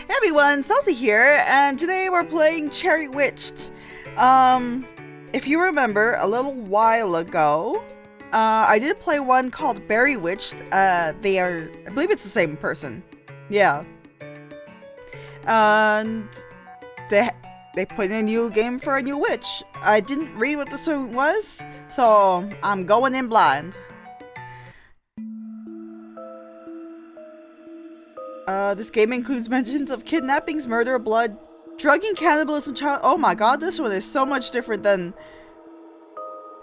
Hey everyone, Salty here, and today we're playing Cherrywitched. If you remember, a little while ago, I did play one called Berrywitched. I believe it's the same person. Yeah. And they put in a new game for a new witch. I didn't read what this one was, so I'm going in blind. This game includes mentions of kidnappings, murder, blood, drugging, cannibalism, child. Oh my god, this one is so much different than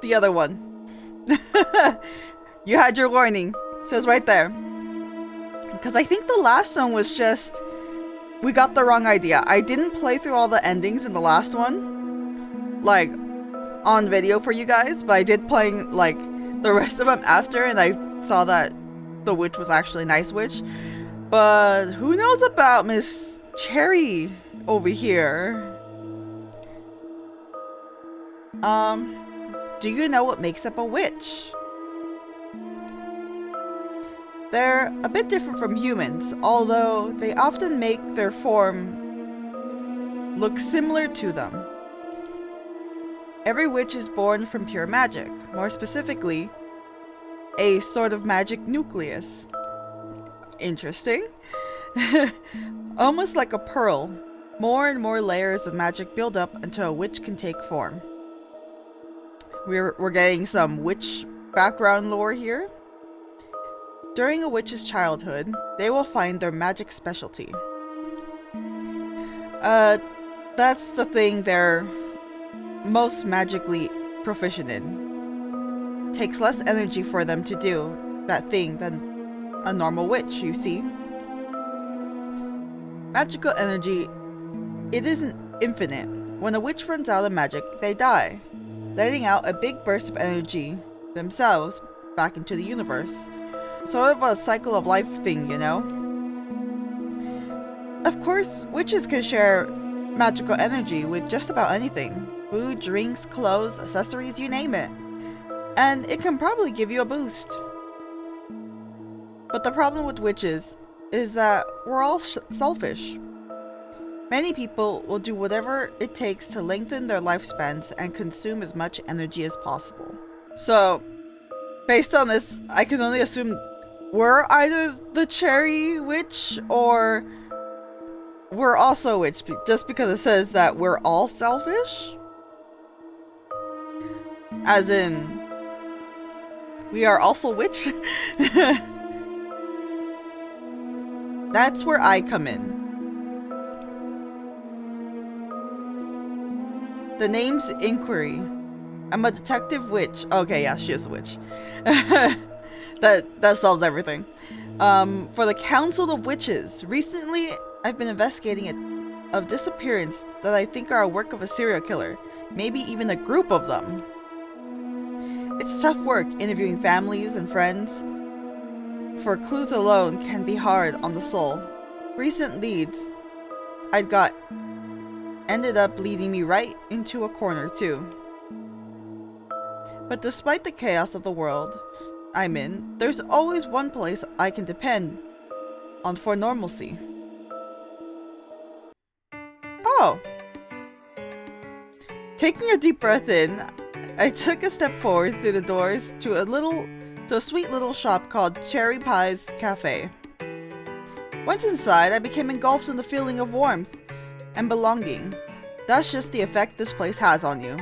the other one. You had your warning. It says right there. Because I think the last one was just... we got the wrong idea. I didn't play through all the endings in the last one, like, on video for you guys, but I did playing, like, the rest of them after, and I saw that the witch was actually a nice witch. But who knows about Miss Cherry over here? Do you know what makes up a witch? They're a bit different from humans, although they often make their form look similar to them. Every witch is born from pure magic, more specifically, a sort of magic nucleus. Interesting. Almost like a pearl, more and more layers of magic build up until a witch can take form. We're getting some witch background lore here. During a witch's childhood, they will find their magic specialty. That's the thing they're most magically proficient in. Takes less energy for them to do that thing than a normal witch, you see. Magical energy, it isn't infinite. When a witch runs out of magic, they die, letting out a big burst of energy themselves back into the universe. Sort of a cycle of life thing, you know? Of course, witches can share magical energy with just about anything. Food, drinks, clothes, accessories, you name it. And it can probably give you a boost. But the problem with witches is that we're all selfish. Many people will do whatever it takes to lengthen their lifespans and consume as much energy as possible. So, based on this, I can only assume we're either the Cherry Witch or we're also a witch, just because it says that we're all selfish. As in, we are also witch. That's where I come in. The name's Inquiry. I'm a detective witch. Okay, yeah, she is a witch. That solves everything. For the Council of Witches. Recently, I've been investigating a disappearance that I think are a work of a serial killer. Maybe even a group of them. It's tough work interviewing families and friends. For clues alone can be hard on the soul. Recent leads I'd got ended up leading me right into a corner too. But despite the chaos of the world I'm in, there's always one place I can depend on for normalcy. Oh! Taking a deep breath in, I took a step forward through the doors to a sweet little shop called PIES Cafe. Once inside, I became engulfed in the feeling of warmth and belonging. That's just the effect this place has on you.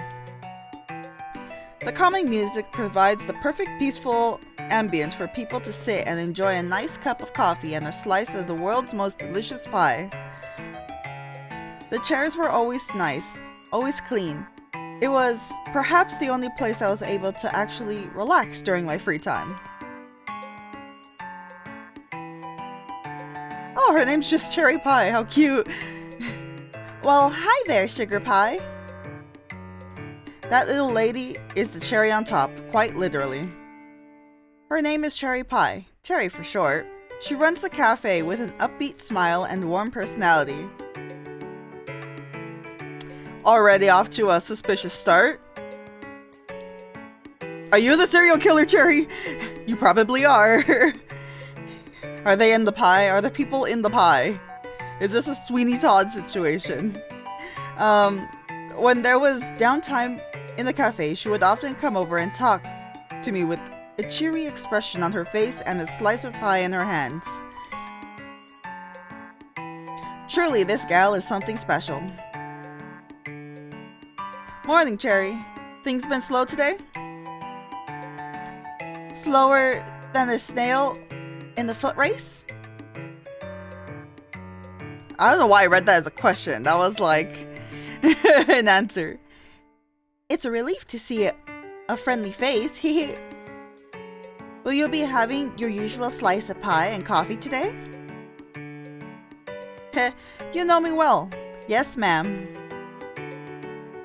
The calming music provides the perfect peaceful ambience for people to sit and enjoy a nice cup of coffee and a slice of the world's most delicious pie. The chairs were always nice, always clean. It was perhaps the only place I was able to actually relax during my free time. Oh, her name's just Cherry Pie, how cute! Well, hi there, Sugar Pie! That little lady is the cherry on top, quite literally. Her name is Cherry Pie, Cherry for short. She runs the cafe with an upbeat smile and warm personality. Already off to a suspicious start. Are you the serial killer, Cherry? You probably are. Are they in the pie? Are the people in the pie? Is this a Sweeney Todd situation? When there was downtime in the cafe, she would often come over and talk to me with a cheery expression on her face and a slice of pie in her hands. Truly, this gal is something special. Morning, Cherry. Things been slow today? Slower than a snail in the foot race? I don't know why I read that as a question. That was like an answer. It's a relief to see a friendly face. Will you be having your usual slice of pie and coffee today? You know me well. Yes, ma'am.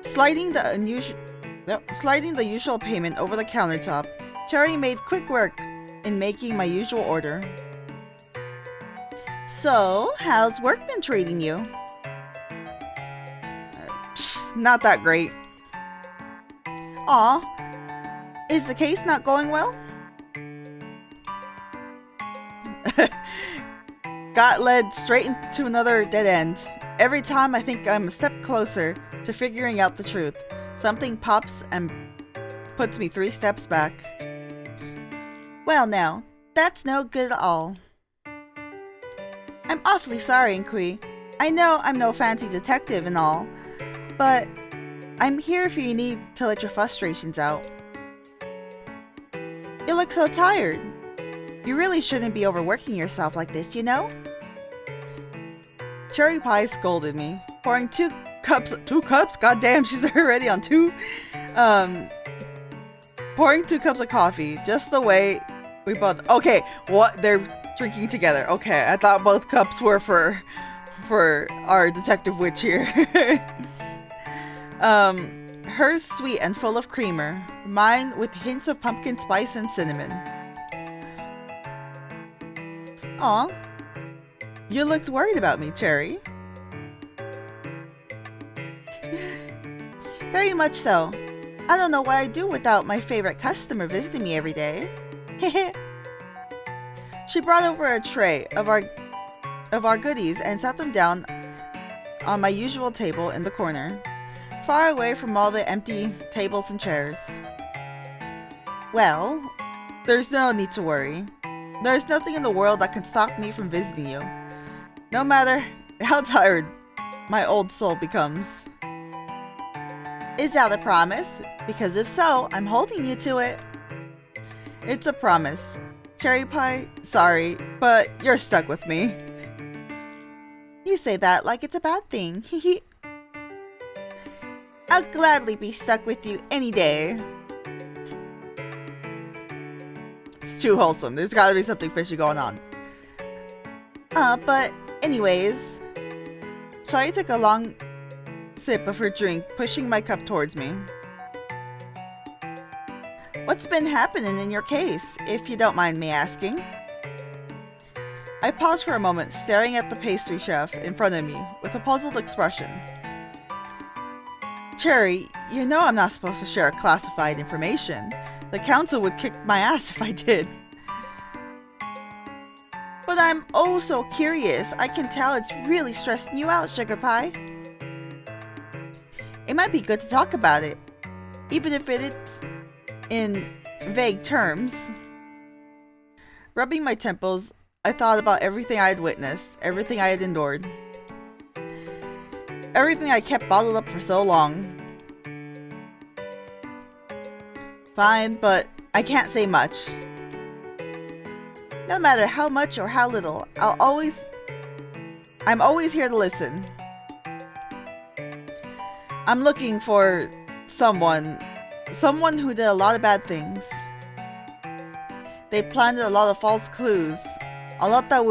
Sliding the usual payment over the countertop, Cherry made quick work in making my usual order. So, how's work been treating you? Not that great. Aw, is the case not going well? Got led straight into another dead end. Every time I think I'm a step closer to figuring out the truth, something pops and puts me 3 steps back. Well now, that's no good at all. I'm awfully sorry, Inqui. I know I'm no fancy detective and all, but I'm here if you need to let your frustrations out. You look so tired. You really shouldn't be overworking yourself like this, you know? Cherry Pie scolded me, pouring 2 cups? God damn, she's already on 2. Pouring 2 cups of coffee, just the way we both. Okay, what? They're drinking together. Okay, I thought both cups were for our detective witch here. Hers sweet and full of creamer, mine with hints of pumpkin spice and cinnamon. Aw, you looked worried about me, Cherry. Very much so. I don't know what I'd do without my favorite customer visiting me every day. She brought over a tray of our goodies and sat them down on my usual table in the corner, far away from all the empty tables and chairs. Well, there's no need to worry. There's nothing in the world that can stop me from visiting you, no matter how tired my old soul becomes. Is that a promise? Because if so, I'm holding you to it. It's a promise. Cherry Pie, sorry, but you're stuck with me. You say that like it's a bad thing. I'll gladly be stuck with you any day. It's too wholesome. There's gotta be something fishy going on. But anyways, Cherry took a long sip of her drink, pushing my cup towards me. What's been happening in your case, if you don't mind me asking? I paused for a moment, staring at the pastry chef in front of me with a puzzled expression. Cherry, you know I'm not supposed to share classified information. The council would kick my ass if I did. But I'm oh so curious. I can tell it's really stressing you out, Sugar Pie. It might be good to talk about it, even if it's in vague terms. Rubbing my temples, I thought about everything I had witnessed, everything I had endured. Everything I kept bottled up for so long. Fine, but I can't say much. No matter how much or how little, I'm always here to listen. I'm looking for someone who did a lot of bad things. They planted a lot of false clues, a lot that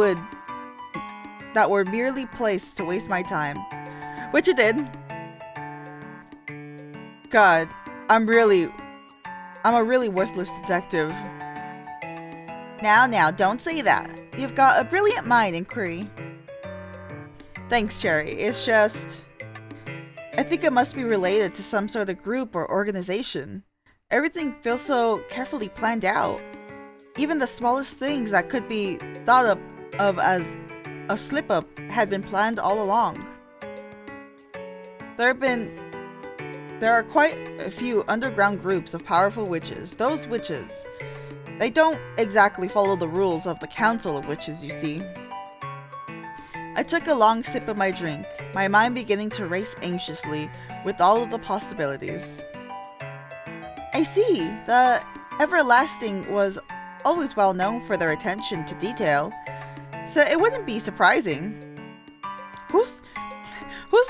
were merely placed to waste my time, which it did. God, I'm a really worthless detective. Now, don't say that. You've got a brilliant mind, Inquiry. Thanks, Cherry. It's just, I think it must be related to some sort of group or organization. Everything feels so carefully planned out. Even the smallest things that could be thought of as a slip-up had been planned all along. There are quite a few underground groups of powerful witches. Those witches, they don't exactly follow the rules of the Council of Witches, you see. I took a long sip of my drink, my mind beginning to race anxiously with all of the possibilities. I see, the Everlasting was always well known for their attention to detail, so it wouldn't be surprising. Who's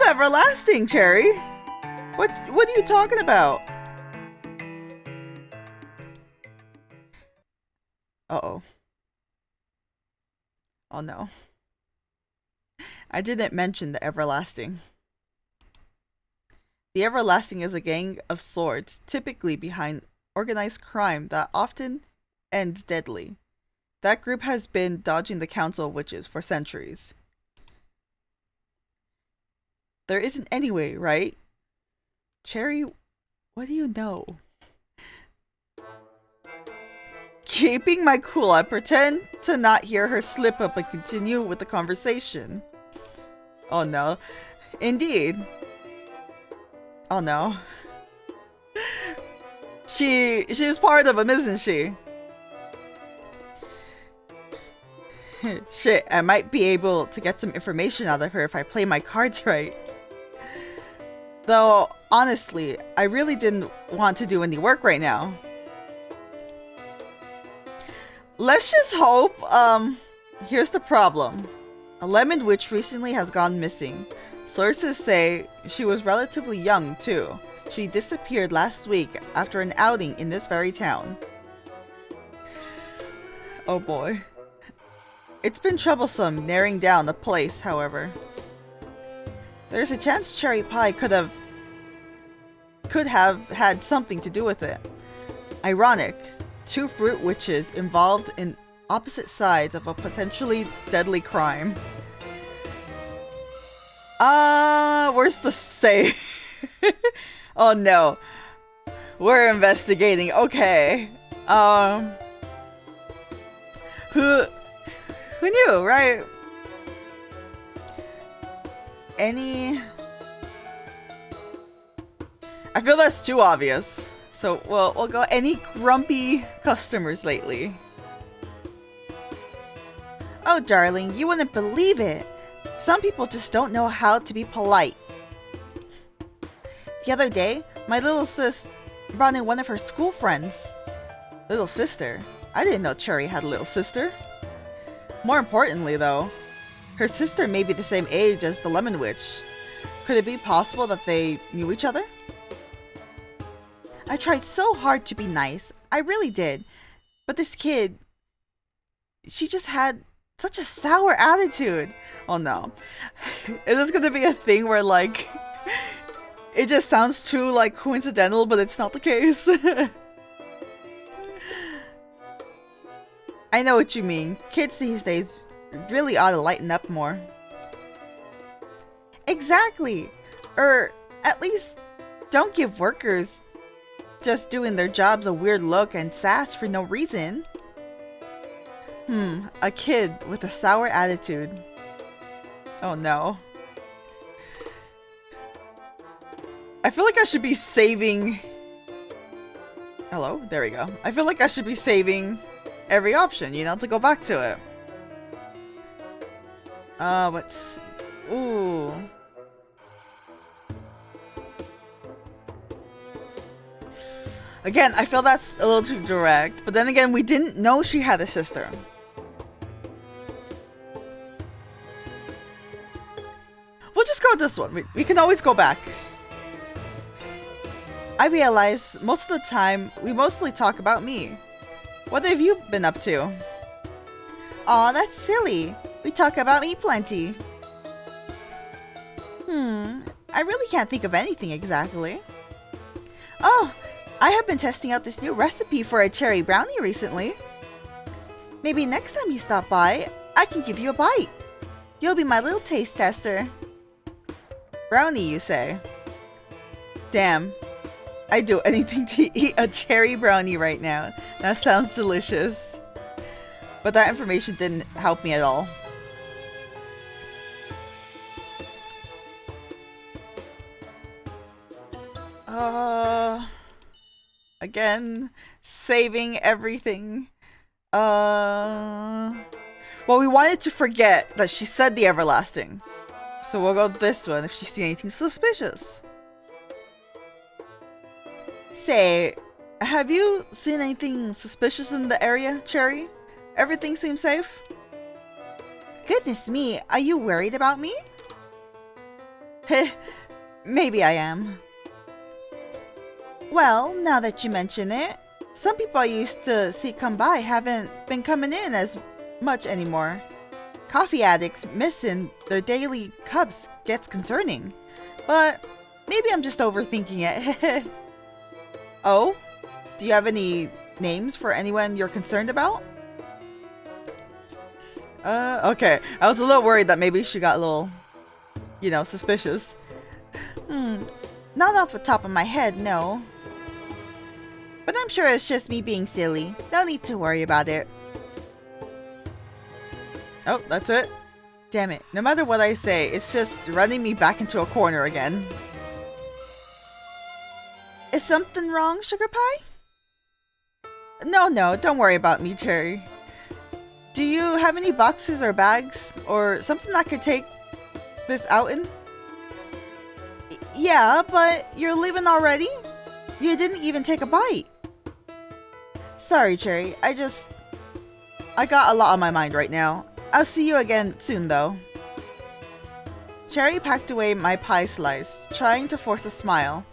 Everlasting, Cherry? What are you talking about? Uh-oh. Oh no. I didn't mention the Everlasting. The Everlasting is a gang of swords, typically behind organized crime that often ends deadly. That group has been dodging the Council of Witches for centuries. There isn't any way, right? Cherry, what do you know? Keeping my cool, I pretend to not hear her slip up and continue with the conversation. Oh no. Indeed. Oh no. She's part of them, isn't she? Shit, I might be able to get some information out of her if I play my cards right. Though, honestly, I really didn't want to do any work right now. Let's just hope, here's the problem. A lemon witch recently has gone missing. Sources say she was relatively young, too. She disappeared last week after an outing in this very town. Oh boy. It's been troublesome narrowing down the place, however. There's a chance Cherry Pie could have had something to do with it. Ironic. Two fruit witches involved in opposite sides of a potentially deadly crime. Where's the safe? Oh no. We're investigating. Okay. Who knew, right? I feel that's too obvious. So we'll go any grumpy customers lately. Oh darling, you wouldn't believe it. Some people just don't know how to be polite. The other day, my little sis brought in one of her school friends. Little sister? I didn't know Cherry had a little sister. More importantly though, her sister may be the same age as the Lemon Witch. Could it be possible that they knew each other? I tried so hard to be nice. I really did. But this kid, she just had such a sour attitude. Oh no. Is this gonna be a thing where like, it just sounds too like coincidental, but it's not the case? I know what you mean. Kids these days really ought to lighten up more. Exactly. Or at least don't give workers just doing their jobs a weird look and sass for no reason. A kid with a sour attitude. Oh no. I feel like I should be saving... Hello? There we go. I feel like I should be saving every option, you know, to go back to it. What's... Ooh. Again, I feel that's a little too direct, but then again, we didn't know she had a sister. We'll just go with this one. We can always go back. I realize most of the time, we mostly talk about me. What have you been up to? Aw, that's silly. We talk about me plenty. I really can't think of anything exactly. Oh, I have been testing out this new recipe for a cherry brownie recently. Maybe next time you stop by, I can give you a bite. You'll be my little taste tester. Brownie, you say? Damn. I'd do anything to eat a cherry brownie right now. That sounds delicious. But that information didn't help me at all. Again, saving everything. Well, we wanted to forget that she said the everlasting. So we'll go this one if she sees anything suspicious. Say, have you seen anything suspicious in the area, Cherry? Everything seems safe? Goodness me, are you worried about me? Heh, maybe I am. Well, now that you mention it, some people I used to see come by haven't been coming in as much anymore. Coffee addicts missing their daily cups gets concerning. But maybe I'm just overthinking it. Oh? Do you have any names for anyone you're concerned about? Okay. I was a little worried that maybe she got a little, suspicious. Not off the top of my head, no. But I'm sure it's just me being silly. No need to worry about it. Oh, that's it? Damn it. No matter what I say, it's just running me back into a corner again. Is something wrong, Sugar Pie? No, don't worry about me, Cherry. Do you have any boxes or bags or something that could take this out in? Yeah, but you're leaving already? You didn't even take a bite. Sorry, Cherry. I got a lot on my mind right now. I'll see you again soon, though. Cherry packed away my pie slice, trying to force a smile.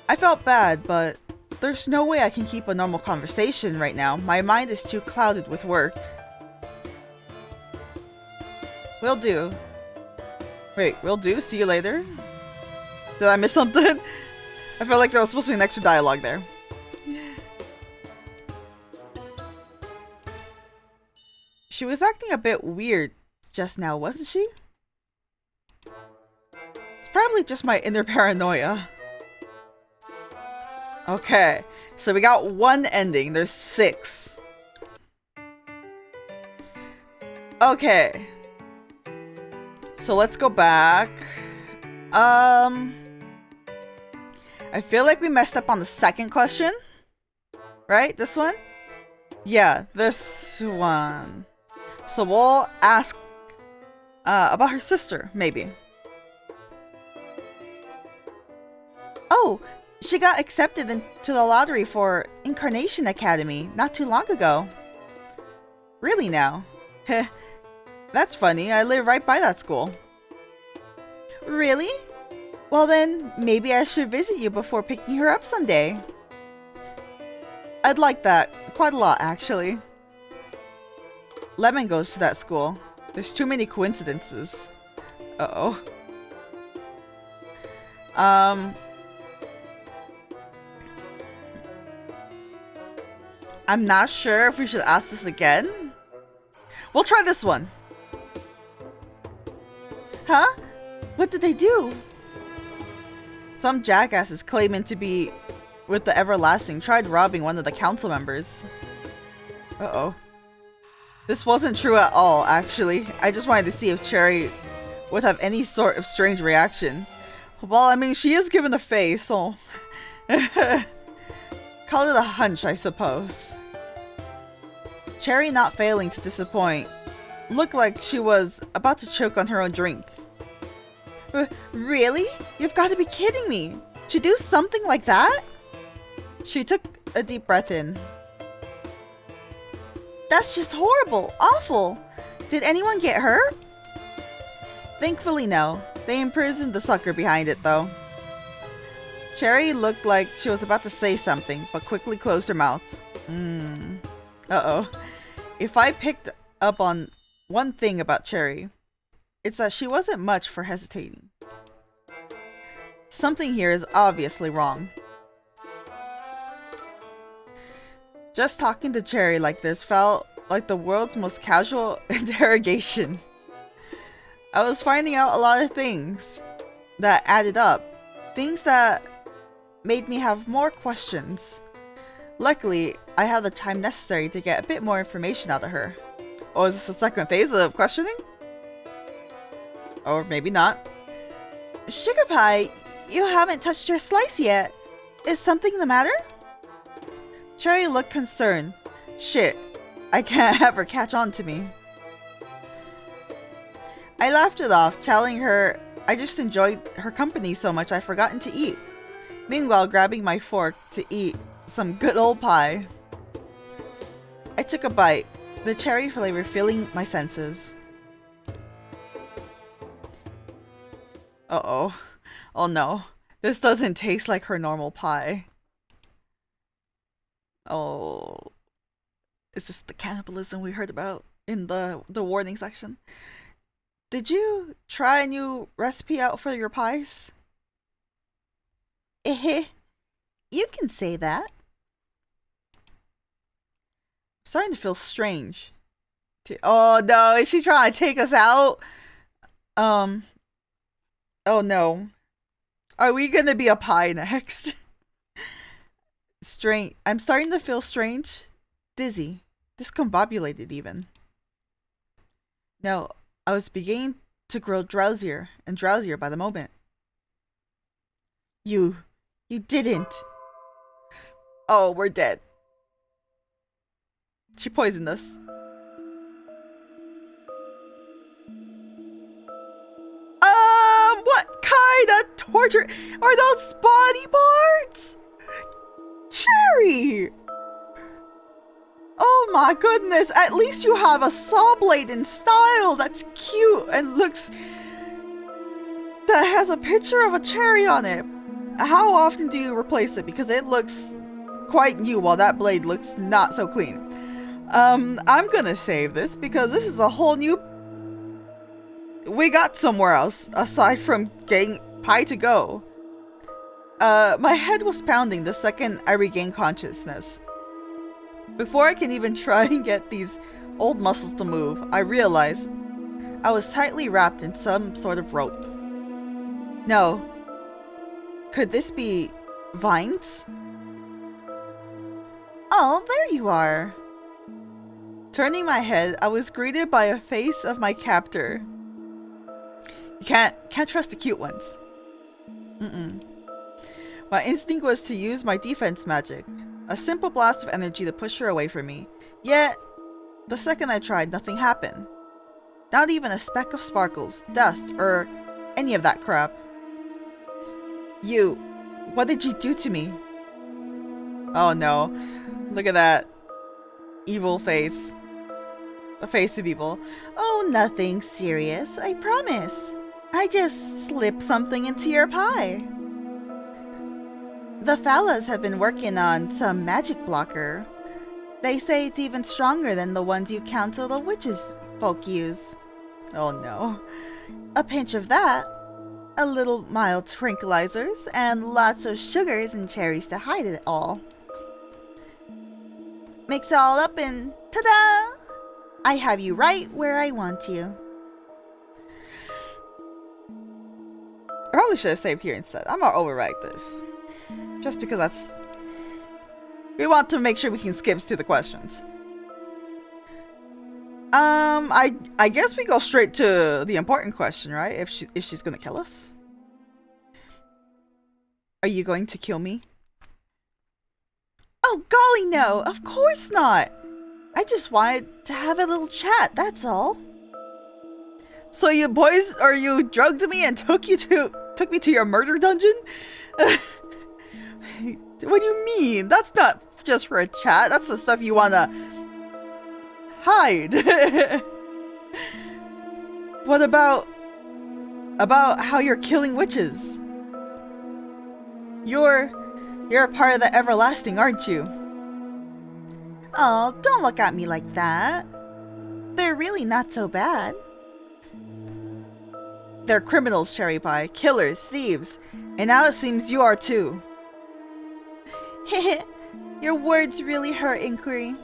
I felt bad, but there's no way I can keep a normal conversation right now. My mind is too clouded with work. Will do. Wait, will do? See you later? Did I miss something? I felt like there was supposed to be an extra dialogue there. She was acting a bit weird just now, wasn't she? It's probably just my inner paranoia. Okay, so we got one ending. There's 6. Okay. So let's go back. I feel like we messed up on the second question. Right? This one? Yeah, this one. So we'll ask about her sister, maybe. Oh, she got accepted into the lottery for Incarnation Academy not too long ago. Really now? Heh, that's funny. I live right by that school. Really? Well then, maybe I should visit you before picking her up someday. I'd like that. Quite a lot, actually. Lemon goes to that school. There's too many coincidences. Uh-oh. I'm not sure if we should ask this again. We'll try this one. Huh? What did they do? Some jackasses claiming to be with the Everlasting tried robbing one of the council members. Uh-oh. This wasn't true at all, actually. I just wanted to see if Cherry would have any sort of strange reaction. Well, I mean, she is given a face, so... Call it a hunch, I suppose. Cherry, not failing to disappoint, looked like she was about to choke on her own drink. Really? You've got to be kidding me! To do something like that? She took a deep breath in. That's just horrible! Awful! Did anyone get hurt? Thankfully, no. They imprisoned the sucker behind it, though. Cherry looked like she was about to say something, but quickly closed her mouth. Uh-oh. If I picked up on one thing about Cherry, it's that she wasn't much for hesitating. Something here is obviously wrong. Just talking to Cherry like this felt like the world's most casual interrogation. I was finding out a lot of things that added up. Things that made me have more questions. Luckily, I had the time necessary to get a bit more information out of her. Oh, is this the second phase of questioning? Or maybe not. Sugar Pie, You haven't touched your slice yet. Is something the matter? Cherry looked concerned. Shit, I can't have her catch on to me. I laughed it off, telling her I just enjoyed her company so much I'd forgotten to eat. Meanwhile, grabbing my fork to eat some good old pie. I took a bite, the cherry flavor filling my senses. Uh-oh. Oh no. This doesn't taste like her normal pie. Oh. Is this the cannibalism we heard about in the warning section? Did you try a new recipe out for your pies? Eh, you can say that. I'm starting to feel strange. Oh no, is she trying to take us out? Oh no. Are we gonna be a pie next? Strange. I'm starting to feel strange. Dizzy. Discombobulated even. No, I was beginning to grow drowsier and drowsier by the moment. You didn't. Oh, we're dead. She poisoned us. What kind of torture are those body parts? Cherry! Oh my goodness, at least you have a saw blade in style that's cute and looks... that has a picture of a cherry on it. How often do you replace it? Because it looks quite new while that blade looks not so clean. I'm gonna save this because this is a whole new... We got somewhere else aside from getting pie to go. My head was pounding the second I regained consciousness. Before I can even try and get these old muscles to move, I realized I was tightly wrapped in some sort of rope. No. Could this be vines? Oh, there you are. Turning my head, I was greeted by a face of my captor. You can't trust the cute ones. My instinct was to use my defense magic. A simple blast of energy to push her away from me. Yet, the second I tried, nothing happened. Not even a speck of sparkles, dust, or any of that crap. You, what did you do to me? Oh no. Look at that. Evil face. The face of evil. Oh, nothing serious, I promise. I just slipped something into your pie. The fellas have been working on some magic blocker. They say it's even stronger than the ones you Council of Witches folk use. Oh no. A pinch of that, a little mild tranquilizers, and lots of sugars and cherries to hide it all. Mix it all up and ta-da! I have you right where I want you. I probably should have saved here instead. I'm gonna overwrite this. Just because that's... We want to make sure we can skip to the questions. I guess we go straight to the important question, right? If she's gonna kill us. Are you going to kill me? Oh golly no, of course not. I just wanted to have a little chat, that's all. So you boys, or you drugged me and took me to your murder dungeon? What do you mean? That's not just for a chat. That's the stuff you wanna hide. What about how you're killing witches? You're a part of the everlasting, aren't you? Oh, don't look at me like that. They're really not so bad. They're criminals, Cherry Pie. Killers, thieves. And now it seems you are too. Heh, your words really hurt, Inquiry.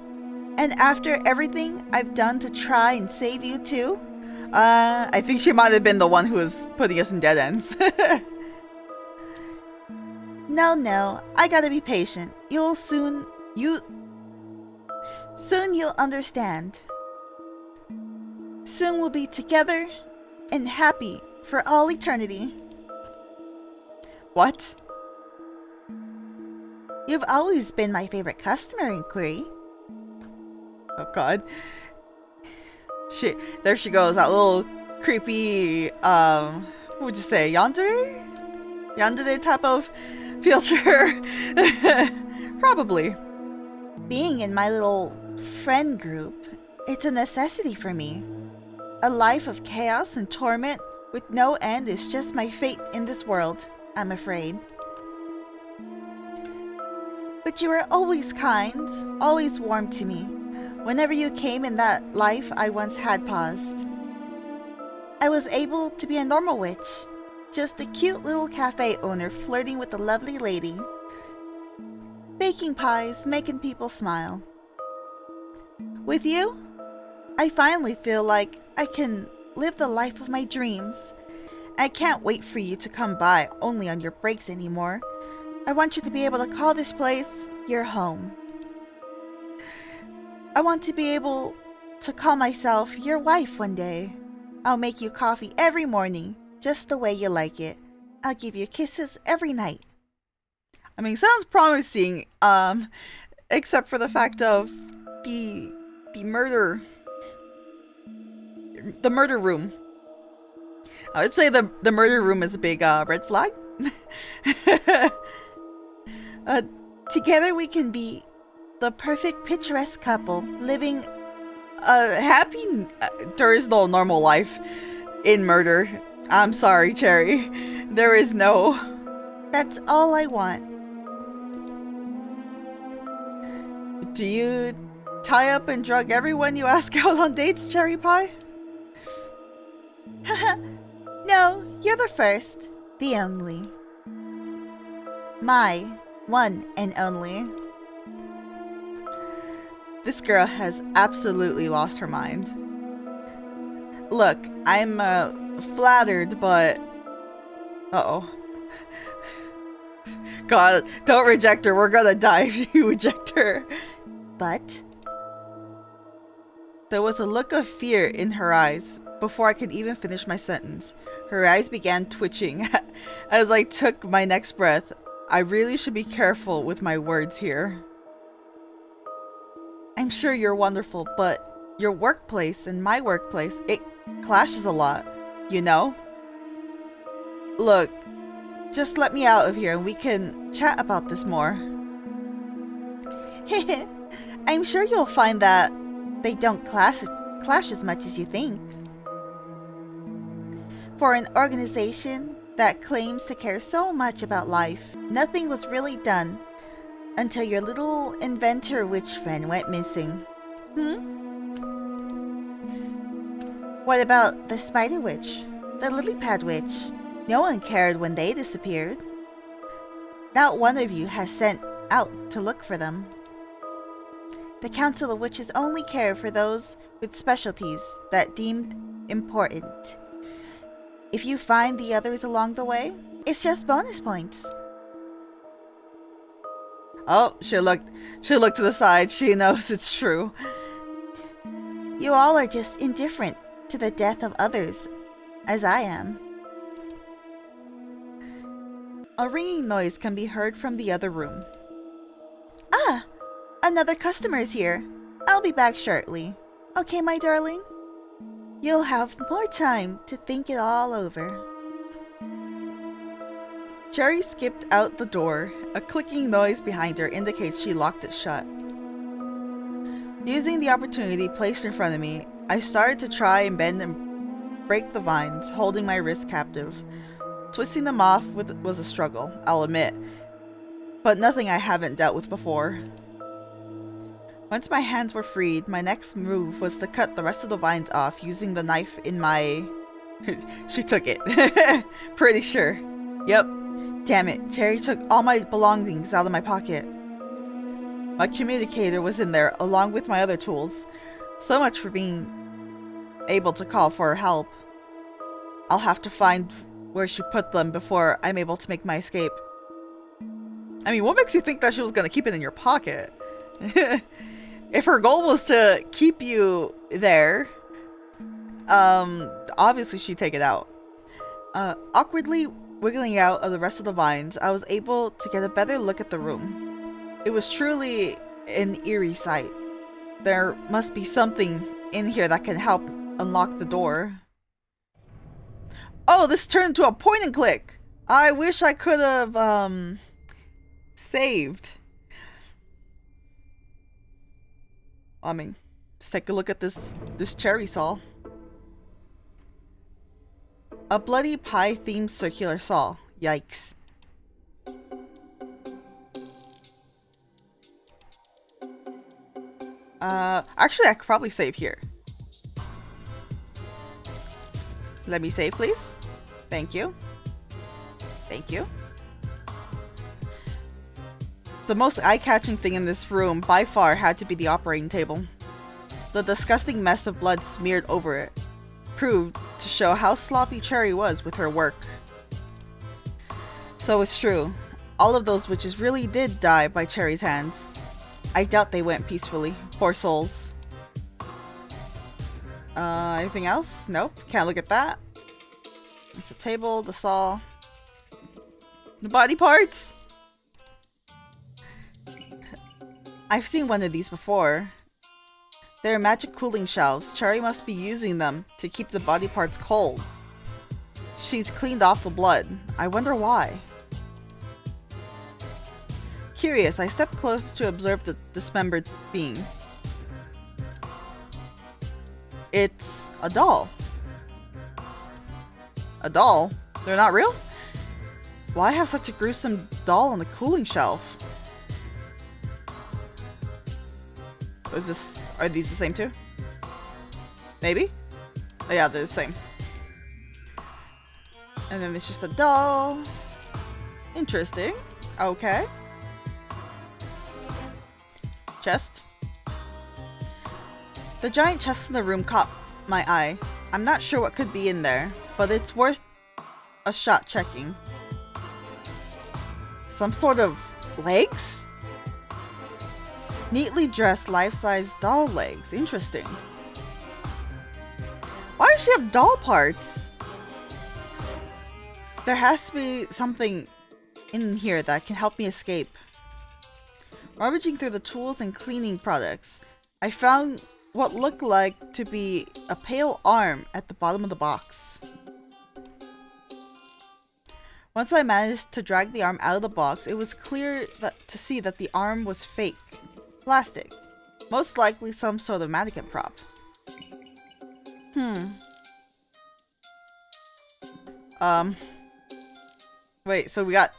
And after everything I've done to try and save you too? I think she might have been the one who was putting us in dead ends. No, I gotta be patient. Soon you'll understand. Soon we'll be together and happy for all eternity. What? You've always been my favorite customer, Inquiry. Oh god. There she goes, that little creepy, what would you say, yandere? Yandere type of filter? Probably. Being in my little friend group, it's a necessity for me. A life of chaos and torment with no end is just my fate in this world, I'm afraid. But you were always kind, always warm to me. Whenever you came in that life I once had paused. I was able to be a normal witch, just a cute little cafe owner flirting with a lovely lady. Baking pies, making people smile. With you, I finally feel like I can live the life of my dreams. I can't wait for you to come by only on your breaks anymore. I want you to be able to call this place your home. I want to be able to call myself your wife one day. I'll make you coffee every morning, just the way you like it. I'll give you kisses every night. I mean, sounds promising, except for the fact of the murder room. I would say the murder room is a big red flag. Together we can be the perfect picturesque couple living a happy... there is no normal life in murder. I'm sorry, Cherry. There is no... That's all I want. Do you tie up and drug everyone you ask out on dates, Cherry Pie? No, you're the first. The only. My one and only. This girl has absolutely lost her mind. Look, I'm flattered, but... Uh-oh. God, don't reject her. We're gonna die if you reject her. But... There was a look of fear in her eyes before I could even finish my sentence. Her eyes began twitching as I took my next breath. I really should be careful with my words here. I'm sure you're wonderful, but your workplace and my workplace, it clashes a lot, you know? Look, just let me out of here and we can chat about this more. I'm sure you'll find that they don't clash as much as you think. For an organization that claims to care so much about life, nothing was really done until your little inventor witch friend went missing. What about the spider witch? The lily pad witch? No one cared when they disappeared. Not one of you has sent out to look for them. The Council of Witches only care for those with specialties that deemed important. If you find the others along the way, it's just bonus points. Oh, she looked to the side. She knows it's true. You all are just indifferent to the death of others, as I am. A ringing noise can be heard from the other room. Ah! Another customer is here. I'll be back shortly. Okay, my darling? You'll have more time to think it all over. Cherry skipped out the door. A clicking noise behind her indicates she locked it shut. Using the opportunity placed in front of me, I started to try and bend and break the vines, holding my wrist captive. Twisting them off was a struggle, I'll admit, but nothing I haven't dealt with before. Once my hands were freed, my next move was to cut the rest of the vines off using the knife in my... She took it. Pretty sure. Yep. Damn it, Cherry took all my belongings out of my pocket. My communicator was in there along with my other tools. So much for being able to call for help. I'll have to find where she put them before I'm able to make my escape. I mean, what makes you think that she was going to keep it in your pocket? If her goal was to keep you there, obviously she'd take it out. Awkwardly, wiggling out of the rest of the vines, I was able to get a better look at the room. It was truly an eerie sight. There must be something in here that can help unlock the door. Oh, this turned into a point and click! I wish I could have, saved. I mean, let's take a look at this cherry saw. A bloody pie-themed circular saw. Yikes. Actually, I could probably save here. Let me save, please. Thank you. Thank you. The most eye-catching thing in this room, by far, had to be the operating table. The disgusting mess of blood smeared over it proved to show how sloppy Cherry was with her work. So it's true. All of those witches really did die by Cherry's hands. I doubt they went peacefully. Poor souls. Anything else? Nope. Can't look at that. It's a table, the saw. The body parts! I've seen one of these before. They're magic cooling shelves. Cherry must be using them to keep the body parts cold. She's cleaned off the blood. I wonder why. Curious, I stepped close to observe the dismembered being. It's a doll. A doll? They're not real? Why have such a gruesome doll on the cooling shelf? Are these the same too? Maybe? Oh yeah, they're the same. And then it's just a doll. Interesting. Okay. Chest. The giant chest in the room caught my eye. I'm not sure what could be in there, but it's worth a shot checking. Some sort of legs? Neatly dressed life-size doll legs. Interesting. Why does she have doll parts? There has to be something in here that can help me escape. Rummaging through the tools and cleaning products, I found what looked like to be a pale arm at the bottom of the box. Once I managed to drag the arm out of the box, it was clear to see that the arm was fake. Plastic. Most likely some sort of mannequin prop. Wait, so we got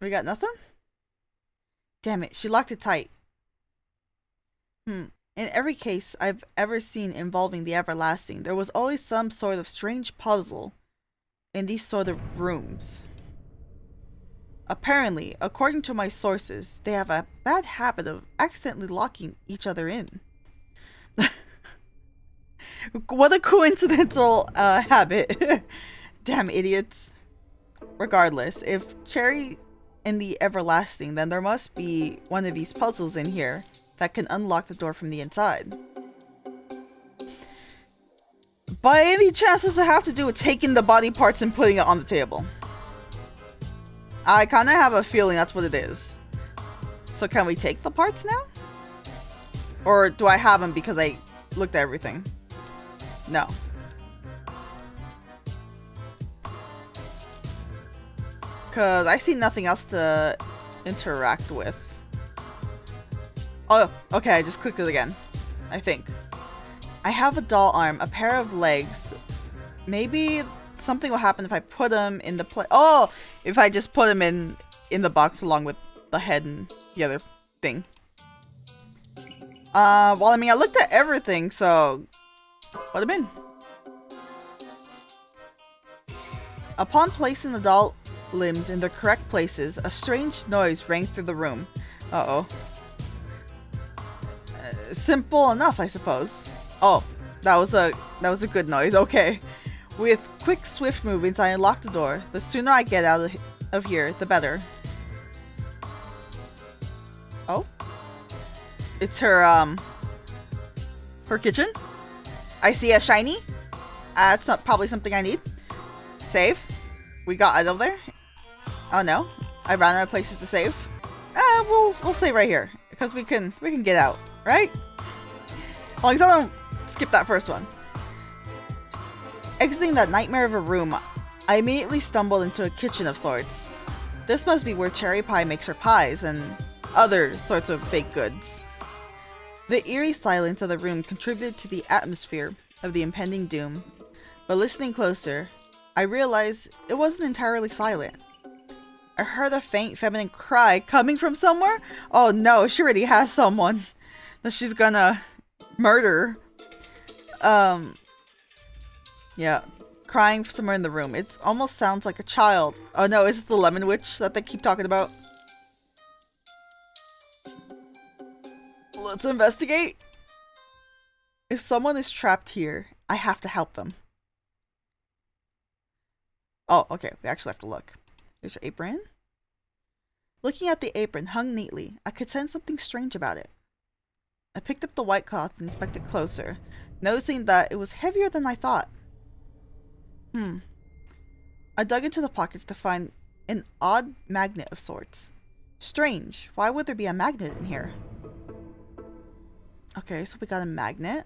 nothing? Damn it, she locked it tight. In every case I've ever seen involving the Everlasting, there was always some sort of strange puzzle in these sort of rooms. Apparently, according to my sources, they have a bad habit of accidentally locking each other in. What a coincidental habit. Damn idiots. Regardless, if Cherry in the Everlasting, then there must be one of these puzzles in here that can unlock the door from the inside. By any chance, does it have to do with taking the body parts and putting it on the table? I kind of have a feeling that's what it is. So can we take the parts now? Or do I have them because I looked at everything? No. Because I see nothing else to interact with. Oh, okay, I just clicked it again. I think. I have a doll arm, a pair of legs. Maybe something will happen if I put them in the Oh! If I just put them in the box along with the head and the other thing. Well, I mean, I looked at everything, so put them in. Upon placing the doll limbs in their correct places, a strange noise rang through the room. Uh-oh. Simple enough, I suppose. Oh, that was a good noise. Okay. With quick, swift movements, I unlocked the door. The sooner I get out of here, the better. Oh? It's her kitchen? I see a shiny. That's not probably something I need. Save. we got out of there? Oh no, I ran out of places to save. We'll save right here because we can get out, right? As long as I don't skip that first one. Exiting that nightmare of a room, I immediately stumbled into a kitchen of sorts. This must be where Cherry Pie makes her pies and other sorts of baked goods. The eerie silence of the room contributed to the atmosphere of the impending doom, but listening closer, I realized it wasn't entirely silent. I heard a faint feminine cry coming from somewhere. Oh no, she already has someone that she's gonna murder. Yeah, crying somewhere in the room. It almost sounds like a child. Oh no, is it the Lemon Witch that they keep talking about? Let's investigate. If someone is trapped here, I have to help them. Oh, okay, we actually have to look. Here's her apron. Looking at the apron hung neatly, I could sense something strange about it. I picked up the white cloth and inspected closer, noticing that it was heavier than I thought. I dug into the pockets to find an odd magnet of sorts. Strange, why would there be a magnet in here? Okay, so we got a magnet.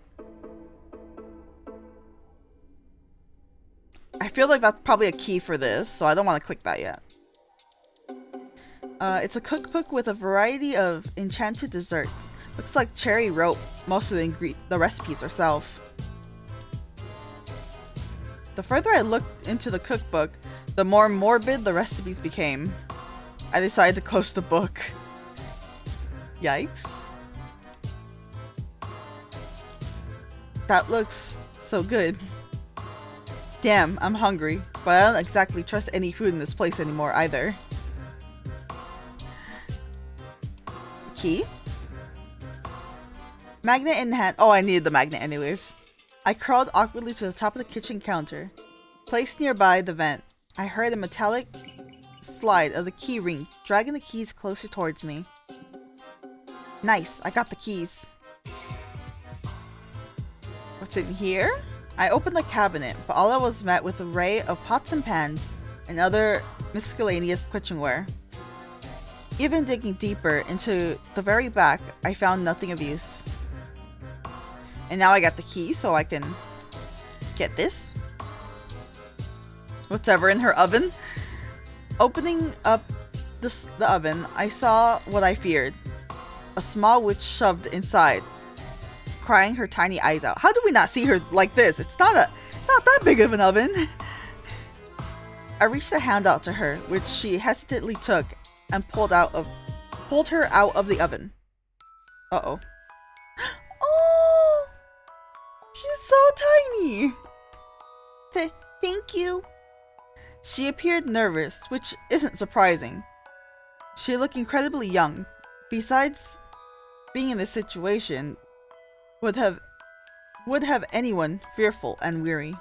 I feel like that's probably a key for this, so I don't want to click that yet. It's a cookbook with a variety of enchanted desserts. Looks like Cherry wrote most of the recipes herself. The further I looked into the cookbook, the more morbid the recipes became. I decided to close the book. Yikes. That looks so good. Damn, I'm hungry, but I don't exactly trust any food in this place anymore either. Key? Magnet in hand. Oh, I needed the magnet anyways. I crawled awkwardly to the top of the kitchen counter. Placed nearby the vent, I heard a metallic slide of the key ring, dragging the keys closer towards me. Nice, I got the keys. What's in here? I opened the cabinet, but all I was met with an array of pots and pans and other miscellaneous kitchenware. Even digging deeper into the very back, I found nothing of use. And now I got the key so I can get this. Whatever in her oven. Opening up the oven, I saw what I feared. A small witch shoved inside, crying her tiny eyes out. How do we not see her like this? It's not that big of an oven. I reached a hand out to her, which she hesitantly took and pulled her out of the oven. Uh-oh. Oh! She's so tiny! Thank you. She appeared nervous, which isn't surprising. She looked incredibly young. Besides being in this situation, would have anyone fearful and weary.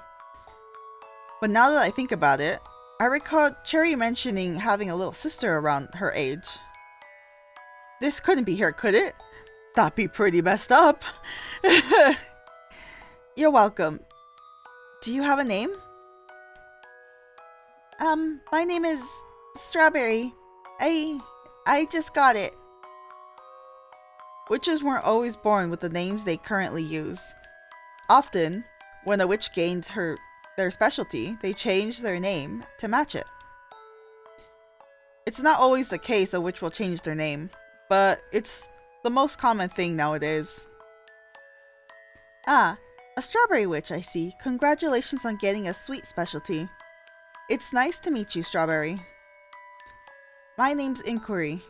But now that I think about it, I recall Cherry mentioning having a little sister around her age. This couldn't be her, could it? That'd be pretty messed up. You're welcome. Do you have a name? My name is Strawberry. I just got it. Witches weren't always born with the names they currently use. Often, when a witch gains their specialty, they change their name to match it. It's not always the case a witch will change their name, but it's the most common thing nowadays. Ah, a strawberry witch, I see. Congratulations on getting a sweet specialty. It's nice to meet you, Strawberry. My name's Inquiry.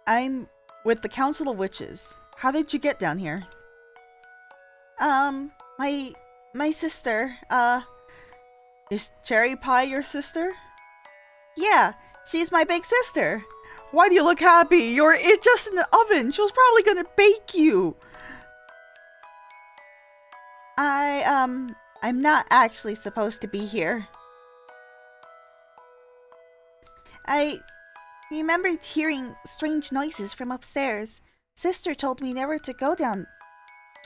I'm with the Council of Witches. How did you get down here? My sister, Is Cherry Pie your sister? Yeah, she's my big sister. Why do you look happy? It's just in the oven. She was probably gonna bake you. I'm not actually supposed to be here. I remembered hearing strange noises from upstairs. Sister told me never to go down.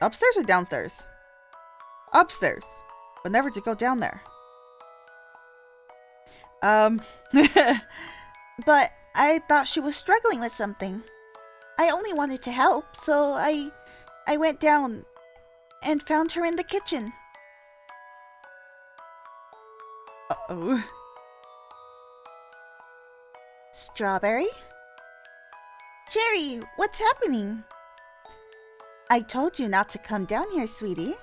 Upstairs or downstairs? Upstairs, but never to go down there. Um, But I thought she was struggling with something. I only wanted to help, so I went down and found her in the kitchen. uh-oh. Strawberry? Cherry, what's happening? I told you not to come down here, sweetie.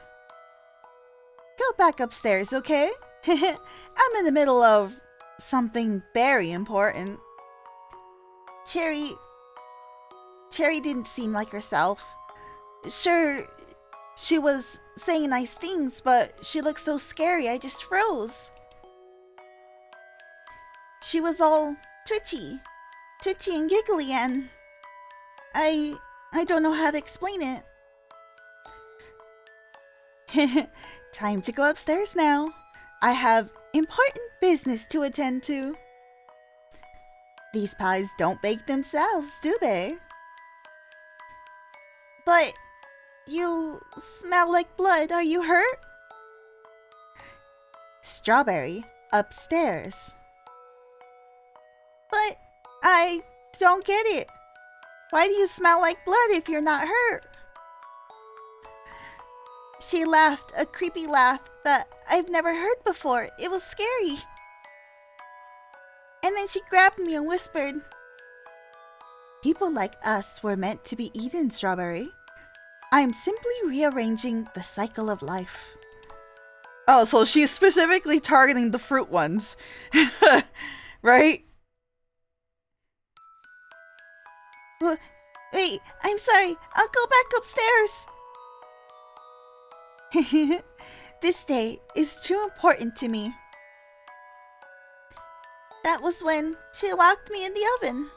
Go back upstairs, okay? I'm in the middle of something very important. Cherry didn't seem like herself. Sure, she was saying nice things, but she looked so scary I just froze. She was all twitchy and giggly, and I don't know how to explain it. Time to go upstairs now. I have important business to attend to. These pies don't bake themselves, do they? But you smell like blood. Are you hurt? Strawberry, upstairs. But I don't get it. Why do you smell like blood if you're not hurt? She laughed a creepy laugh that I've never heard before. It was scary. And then she grabbed me and whispered, "People like us were meant to be eaten, Strawberry. I'm simply rearranging the cycle of life." Oh, so she's specifically targeting the fruit ones. Right? Well, wait, I'm sorry. I'll go back upstairs. This day is too important to me. That was when she locked me in the oven.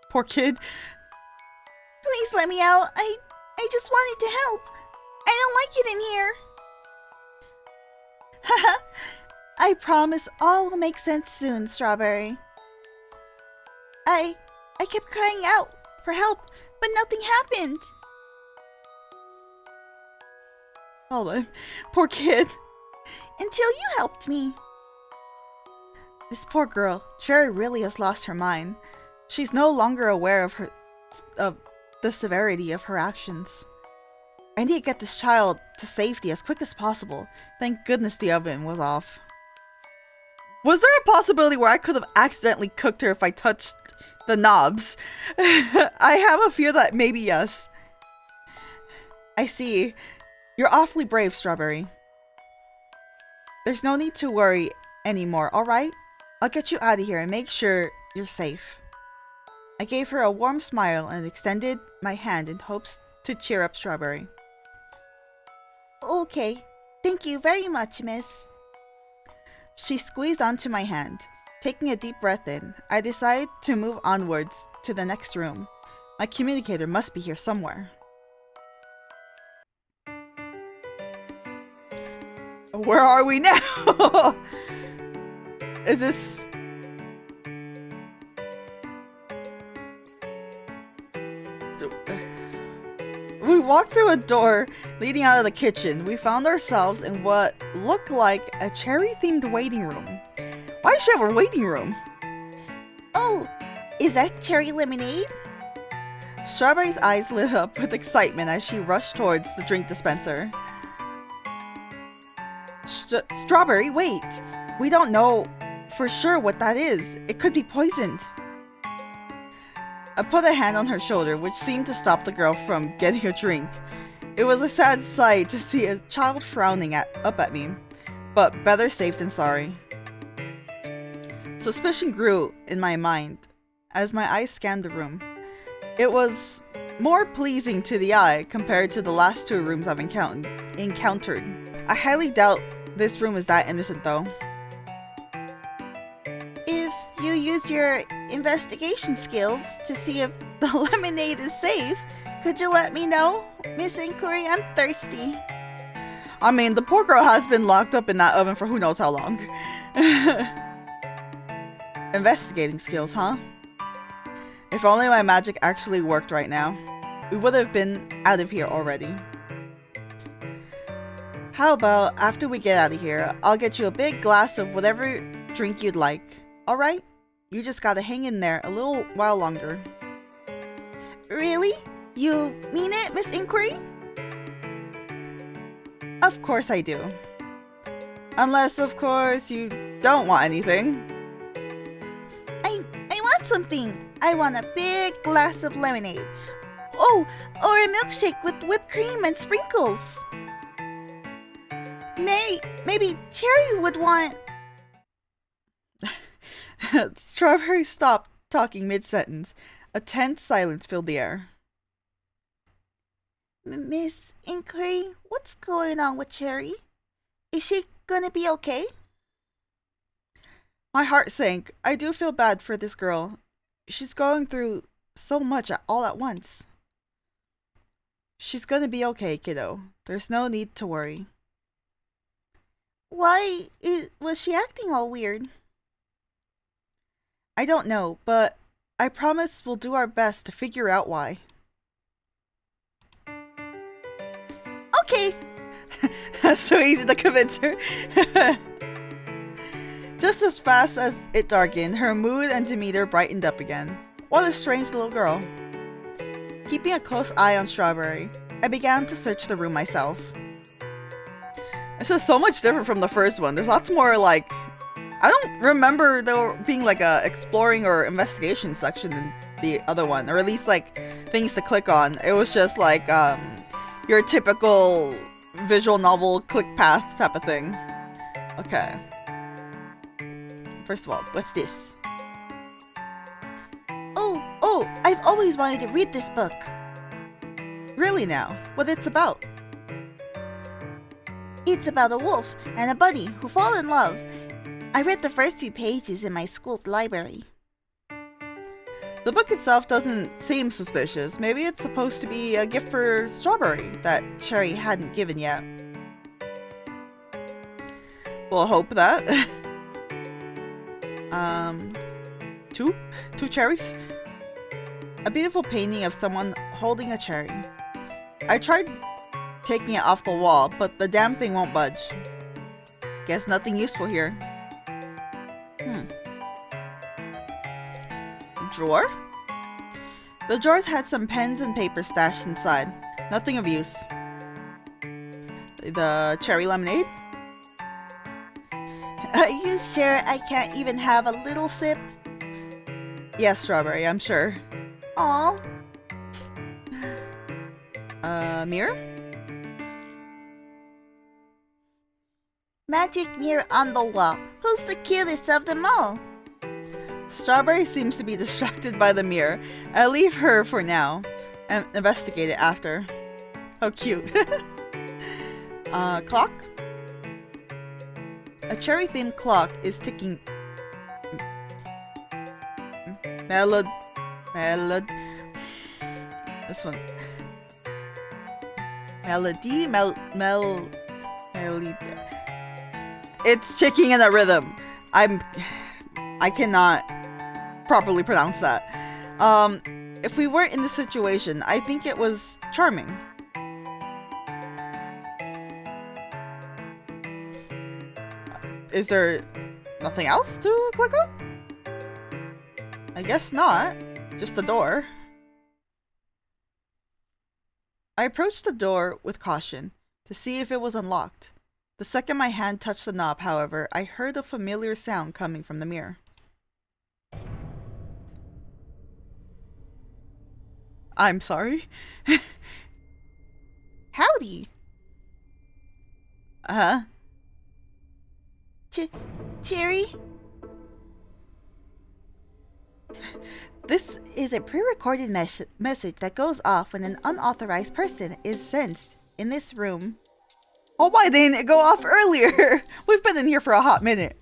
Poor kid. Please let me out. I just wanted to help. I don't like it in here. Haha. I promise all will make sense soon, Strawberry. I kept crying out for help, but nothing happened. Hold on. Poor kid. Until you helped me. This poor girl. Cherry really has lost her mind. She's no longer aware of the severity of her actions. I need to get this child to safety as quick as possible. Thank goodness the oven was off. Was there a possibility where I could have accidentally cooked her if I touched the knobs? I have a fear that maybe yes. I see. You're awfully brave, Strawberry. There's no need to worry anymore, alright? I'll get you out of here and make sure you're safe. I gave her a warm smile and extended my hand in hopes to cheer up Strawberry. Okay, thank you very much, miss. She squeezed onto my hand. Taking a deep breath in, I decided to move onwards to the next room. My communicator must be here somewhere. Where are we now? Is this... We walked through a door leading out of the kitchen. We found ourselves in what looked like a cherry-themed waiting room. Why does she have a waiting room? Oh, is that cherry lemonade? Strawberry's eyes lit up with excitement as she rushed towards the drink dispenser. Strawberry, wait! We don't know for sure what that is. It could be poisoned. I put a hand on her shoulder, which seemed to stop the girl from getting a drink. It was a sad sight to see a child frowning up at me, but better safe than sorry. Suspicion grew in my mind as my eyes scanned the room. It was more pleasing to the eye compared to the last two rooms I've encountered. I highly doubt this room is that innocent though. If you use your investigation skills to see if the lemonade is safe, could you let me know? Miss Inquiry, I'm thirsty. I mean, the poor girl has been locked up in that oven for who knows how long. Investigating skills, huh? If only my magic actually worked right now. We would have been out of here already. How about after we get out of here, I'll get you a big glass of whatever drink you'd like. Alright? You just gotta hang in there a little while longer. Really? You mean it, Miss Inquiry? Of course I do. Unless, of course, you don't want anything. I want something. I want a big glass of lemonade. Oh, or a milkshake with whipped cream and sprinkles. Maybe Cherry would want... Strawberry stopped talking mid-sentence. A tense silence filled the air. Miss Inquiry, what's going on with Cherry? Is she gonna be okay? My heart sank. I do feel bad for this girl. She's going through so much all at once. She's gonna be okay, kiddo. There's no need to worry. Why was she acting all weird? I don't know, but I promise we'll do our best to figure out why. Okay. That's so easy to convince her. Just as fast as it darkened, her mood and demeanor brightened up again. What a strange little girl. Keeping a close eye on Strawberry, I began to search the room myself. This is so much different from the first one. There's lots more I don't remember there being a exploring or investigation section in the other one, or at least things to click on. It was just your typical visual novel click path type of thing. Okay. First of all, what's this? Oh, I've always wanted to read this book. Really now? What it's about? It's about a wolf and a bunny who fall in love. I read the first few pages in my school's library. The book itself doesn't seem suspicious. Maybe it's supposed to be a gift for Strawberry that Cherry hadn't given yet. We'll hope that. Two cherries? A beautiful painting of someone holding a cherry. I tried taking it off the wall, but the damn thing won't budge. Guess nothing useful here. Drawer? The drawers had some pens and paper stashed inside. Nothing of use. The cherry lemonade? Are you sure I can't even have a little sip? Yes, Strawberry, I'm sure. Aw. Mirror? Magic mirror on the wall. Who's the cutest of them all? Strawberry seems to be distracted by the mirror. I'll leave her for now and investigate it after. How cute. Clock? A cherry-themed clock is ticking. This one. Melody. It's ticking in a rhythm. I cannot properly pronounce that. If we weren't in this situation, I think it was charming. Is there nothing else to click on? I guess not. Just the door. I approached the door with caution to see if it was unlocked. The second my hand touched the knob, however, I heard a familiar sound coming from the mirror. I'm sorry. Howdy. Uh-huh. Cherry? This is a pre-recorded message that goes off when an unauthorized person is sensed in this room. Oh, why didn't it go off earlier? We've been in here for a hot minute.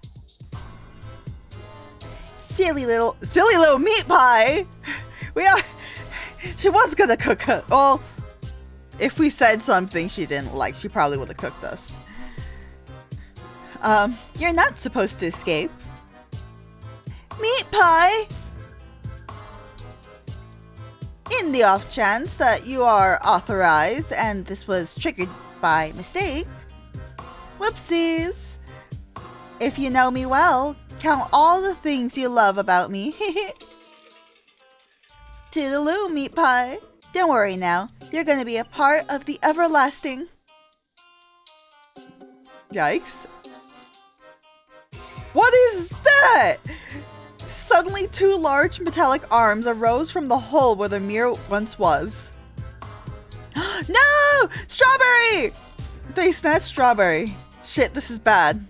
Silly little meat pie! She was gonna cook us. Well, if we said something she didn't like, she probably would have cooked us. You're not supposed to escape. Meat pie! In the off chance that you are authorized and this was triggered by mistake, Whoopsies. If you know me well, count all the things you love about me. Toodaloo, meat pie. Don't worry now. You're gonna be a part of the everlasting. Yikes. What is that? Suddenly, two large metallic arms arose from the hole where the mirror once was. No! Strawberry! They snatched Strawberry. Shit, this is bad.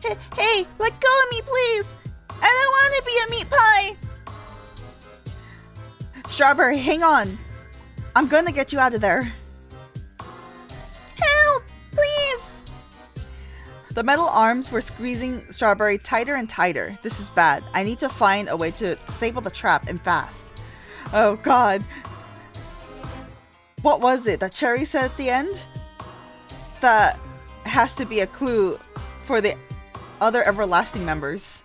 Hey, let go of me, please! I don't want to be a meat pie! Strawberry, hang on. I'm gonna get you out of there. Help! Please! The metal arms were squeezing Strawberry tighter and tighter. This is bad. I need to find a way to disable the trap and fast. Oh god. What was it that Cherry said at the end? That has to be a clue for the other everlasting members.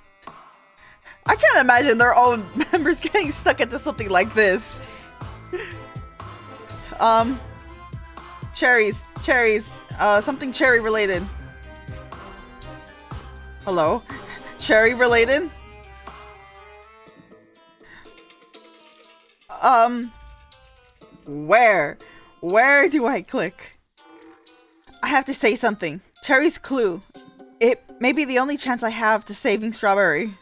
I can't imagine their own members getting stuck into something like this. Cherries, something cherry related. Hello? Cherry related? Where do I click? I have to say something. Cherry's clue. It may be the only chance I have to saving Strawberry.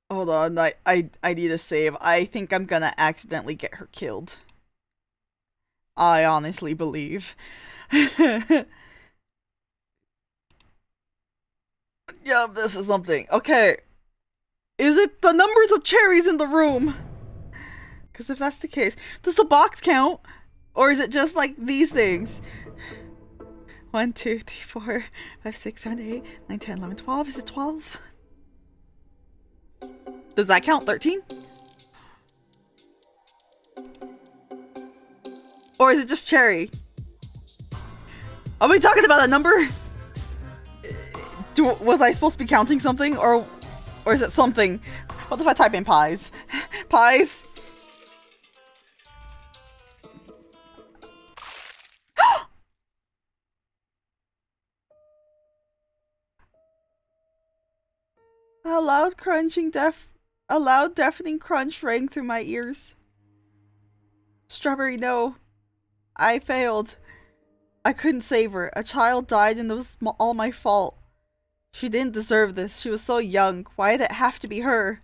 Hold on, I need a save. I think I'm gonna accidentally get her killed. I honestly believe. Yup, this is something. Okay. Is it the numbers of cherries in the room? Because if that's the case, does the box count? Or is it just like these things? 1, 2, 3, 4, 5, 6, 7, 8, 9, 10, 11, 12. Is it 12? Does that count? 13? Or is it just cherry? Are we talking about a number? Was I supposed to be counting something? Or is it something? What if I type in pies? Pies? A loud deafening crunch rang through my ears. Strawberry, no. I failed. I couldn't save her. A child died and it was all my fault. She didn't deserve this. She was so young. Why did it have to be her?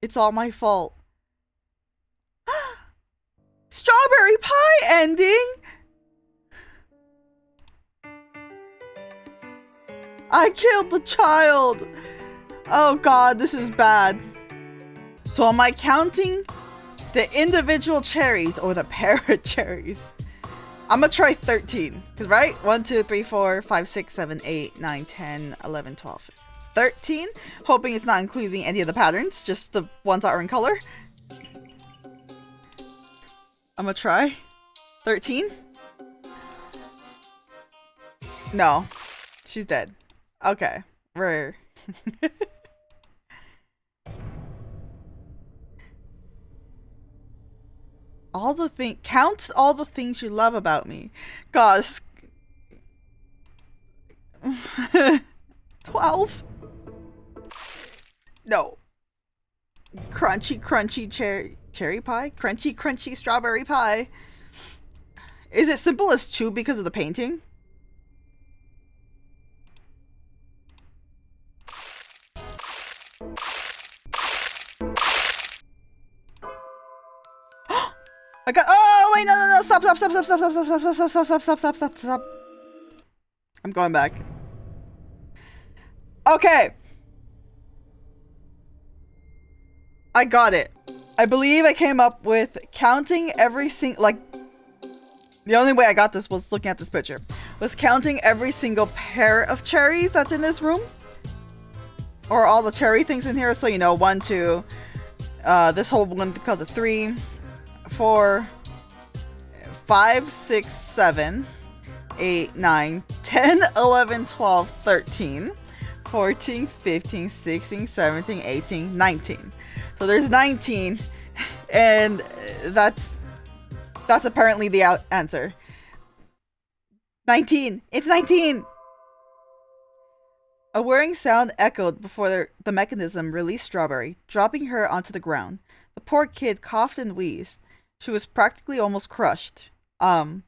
It's all my fault. Strawberry pie ending? I killed the child. Oh god, this is bad. So am I counting the individual cherries or the pair of cherries? I'm gonna try 13. Cause right? 1, 2, 3, 4, 5, 6, 7, 8, 9, 10, 11, 12. 13. Hoping it's not including any of the patterns, just the ones that are in color. I'm gonna try 13. No, she's dead. Okay, we're count all the things you love about me. God, 12. No. Crunchy cherry pie? Crunchy strawberry pie. Is it simple as 2 because of the painting? I got. Oh wait, no! Stop! I'm going back. Okay. I got it. I believe I came up with counting every single, like, the only way I got this was looking at this picture. Was counting every single pair of cherries that's in this room. Or all the cherry things in here. So, you know, 1, 2, this whole one because of 3, 4, 5, 6, 7, 8, 9, 10, 11, 12, 13, 14, 15, 16, 17, 18, 19. So there's 19, and that's apparently the answer. 19! It's 19! A whirring sound echoed before the mechanism released Strawberry, dropping her onto the ground. The poor kid coughed and wheezed. She was practically almost crushed. Well,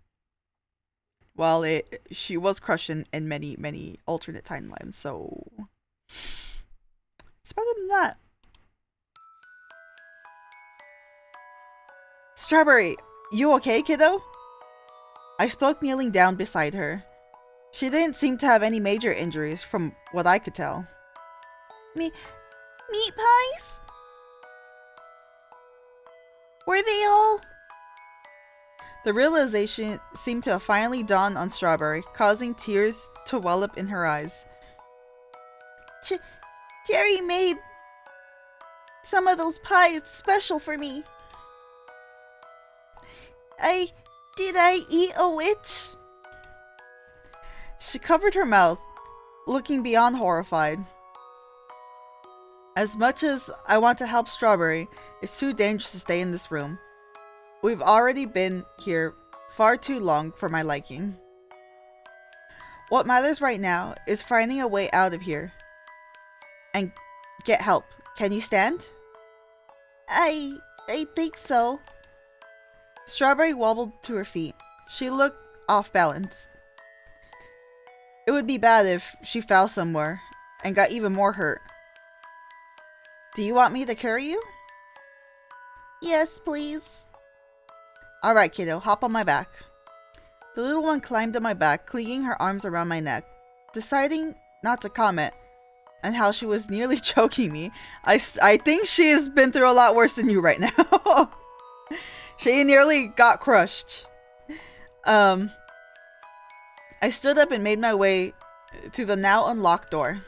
she was crushed in many, many alternate timelines, so it's better than that. Strawberry, you okay, kiddo? I spoke kneeling down beside her. She didn't seem to have any major injuries from what I could tell. Meat pies? Were they all? The realization seemed to have finally dawned on Strawberry, causing tears to well up in her eyes. Cherry made some of those pies special for me. Did I eat a witch? She covered her mouth, looking beyond horrified. As much as I want to help Strawberry, it's too dangerous to stay in this room. We've already been here far too long for my liking. What matters right now is finding a way out of here. And get help. Can you stand? I think so. Strawberry wobbled to her feet. She looked off balance. It would be bad if she fell somewhere and got even more hurt. Do you want me to carry you? Yes, please. Alright, kiddo, hop on my back. The little one climbed on my back, clinging her arms around my neck. Deciding not to comment on how she was nearly choking me, I think she has been through a lot worse than you right now. She nearly got crushed. I stood up and made my way through the now unlocked door.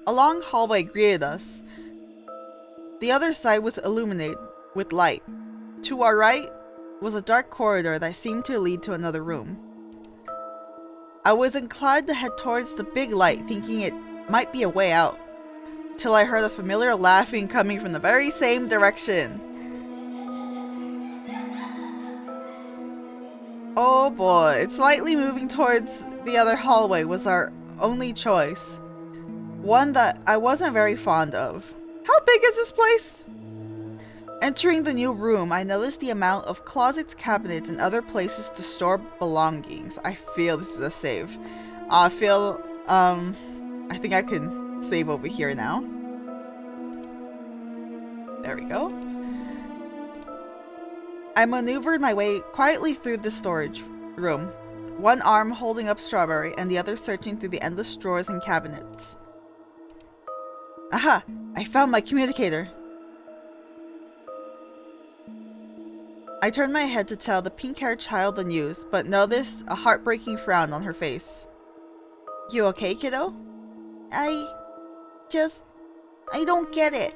A long hallway greeted us. The other side was illuminated with light. To our right was a dark corridor that seemed to lead to another room. I was inclined to head towards the big light, thinking it might be a way out, till I heard a familiar laughing coming from the very same direction. Oh boy, slightly moving towards the other hallway was our only choice. One that I wasn't very fond of. How big is this place? Entering the new room, I noticed the amount of closets, cabinets, and other places to store belongings. I feel this is a save. I think I can save over here now. There we go. I maneuvered my way quietly through the storage room, one arm holding up Strawberry and the other searching through the endless drawers and cabinets. Aha! I found my communicator! I turned my head to tell the pink-haired child the news, but noticed a heartbreaking frown on her face. You okay, kiddo? I don't get it.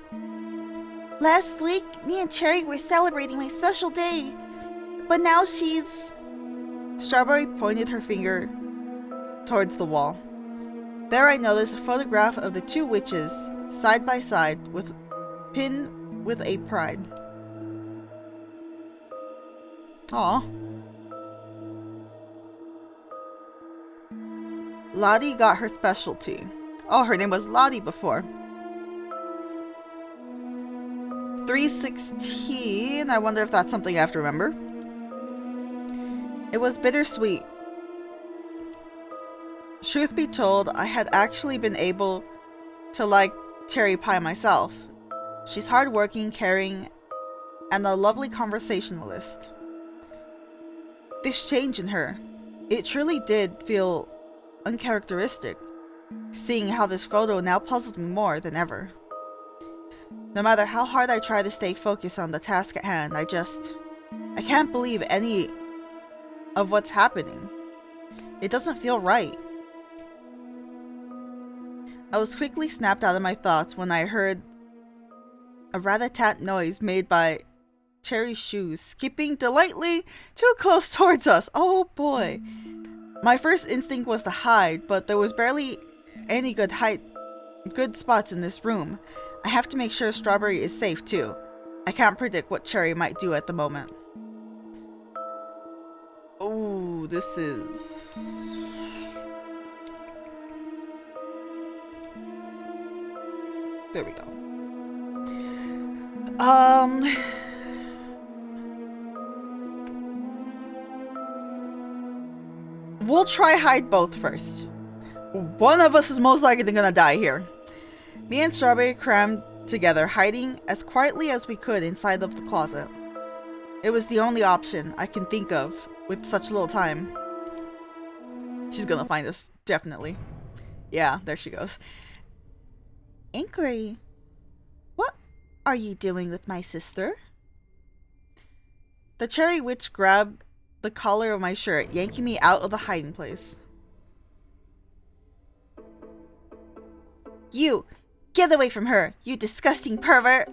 Last week, me and Cherry were celebrating my special day, but now she's... Strawberry pointed her finger towards the wall. There I noticed a photograph of the two witches, side by side, pinned with a pride. Aw. Lottie got her specialty. Oh, her name was Lottie before. 316. I wonder if that's something I have to remember. It was bittersweet. Truth be told, I had actually been able to like Cherry Pie myself. She's hardworking, caring, and a lovely conversationalist. This change in her, it truly did feel uncharacteristic, seeing how this photo now puzzled me more than ever. No matter how hard I try to stay focused on the task at hand, I can't believe any of what's happening. It doesn't feel right. I was quickly snapped out of my thoughts when I heard a rat-a-tat noise made by Cherry's shoes skipping delightfully too close towards us. Oh boy. My first instinct was to hide, but there was barely any good spots in this room. I have to make sure Strawberry is safe too. I can't predict what Cherry might do at the moment. Ooh, this is... There we go. We'll try hide both first. One of us is most likely gonna die here. Me and Strawberry crammed together, hiding as quietly as we could inside of the closet. It was the only option I can think of with such little time. She's gonna find us, definitely. Yeah, there she goes. Inquiry. What are you doing with my sister? The Cherrywitch grabbed the collar of my shirt, yanking me out of the hiding place. You! Get away from her, you disgusting pervert!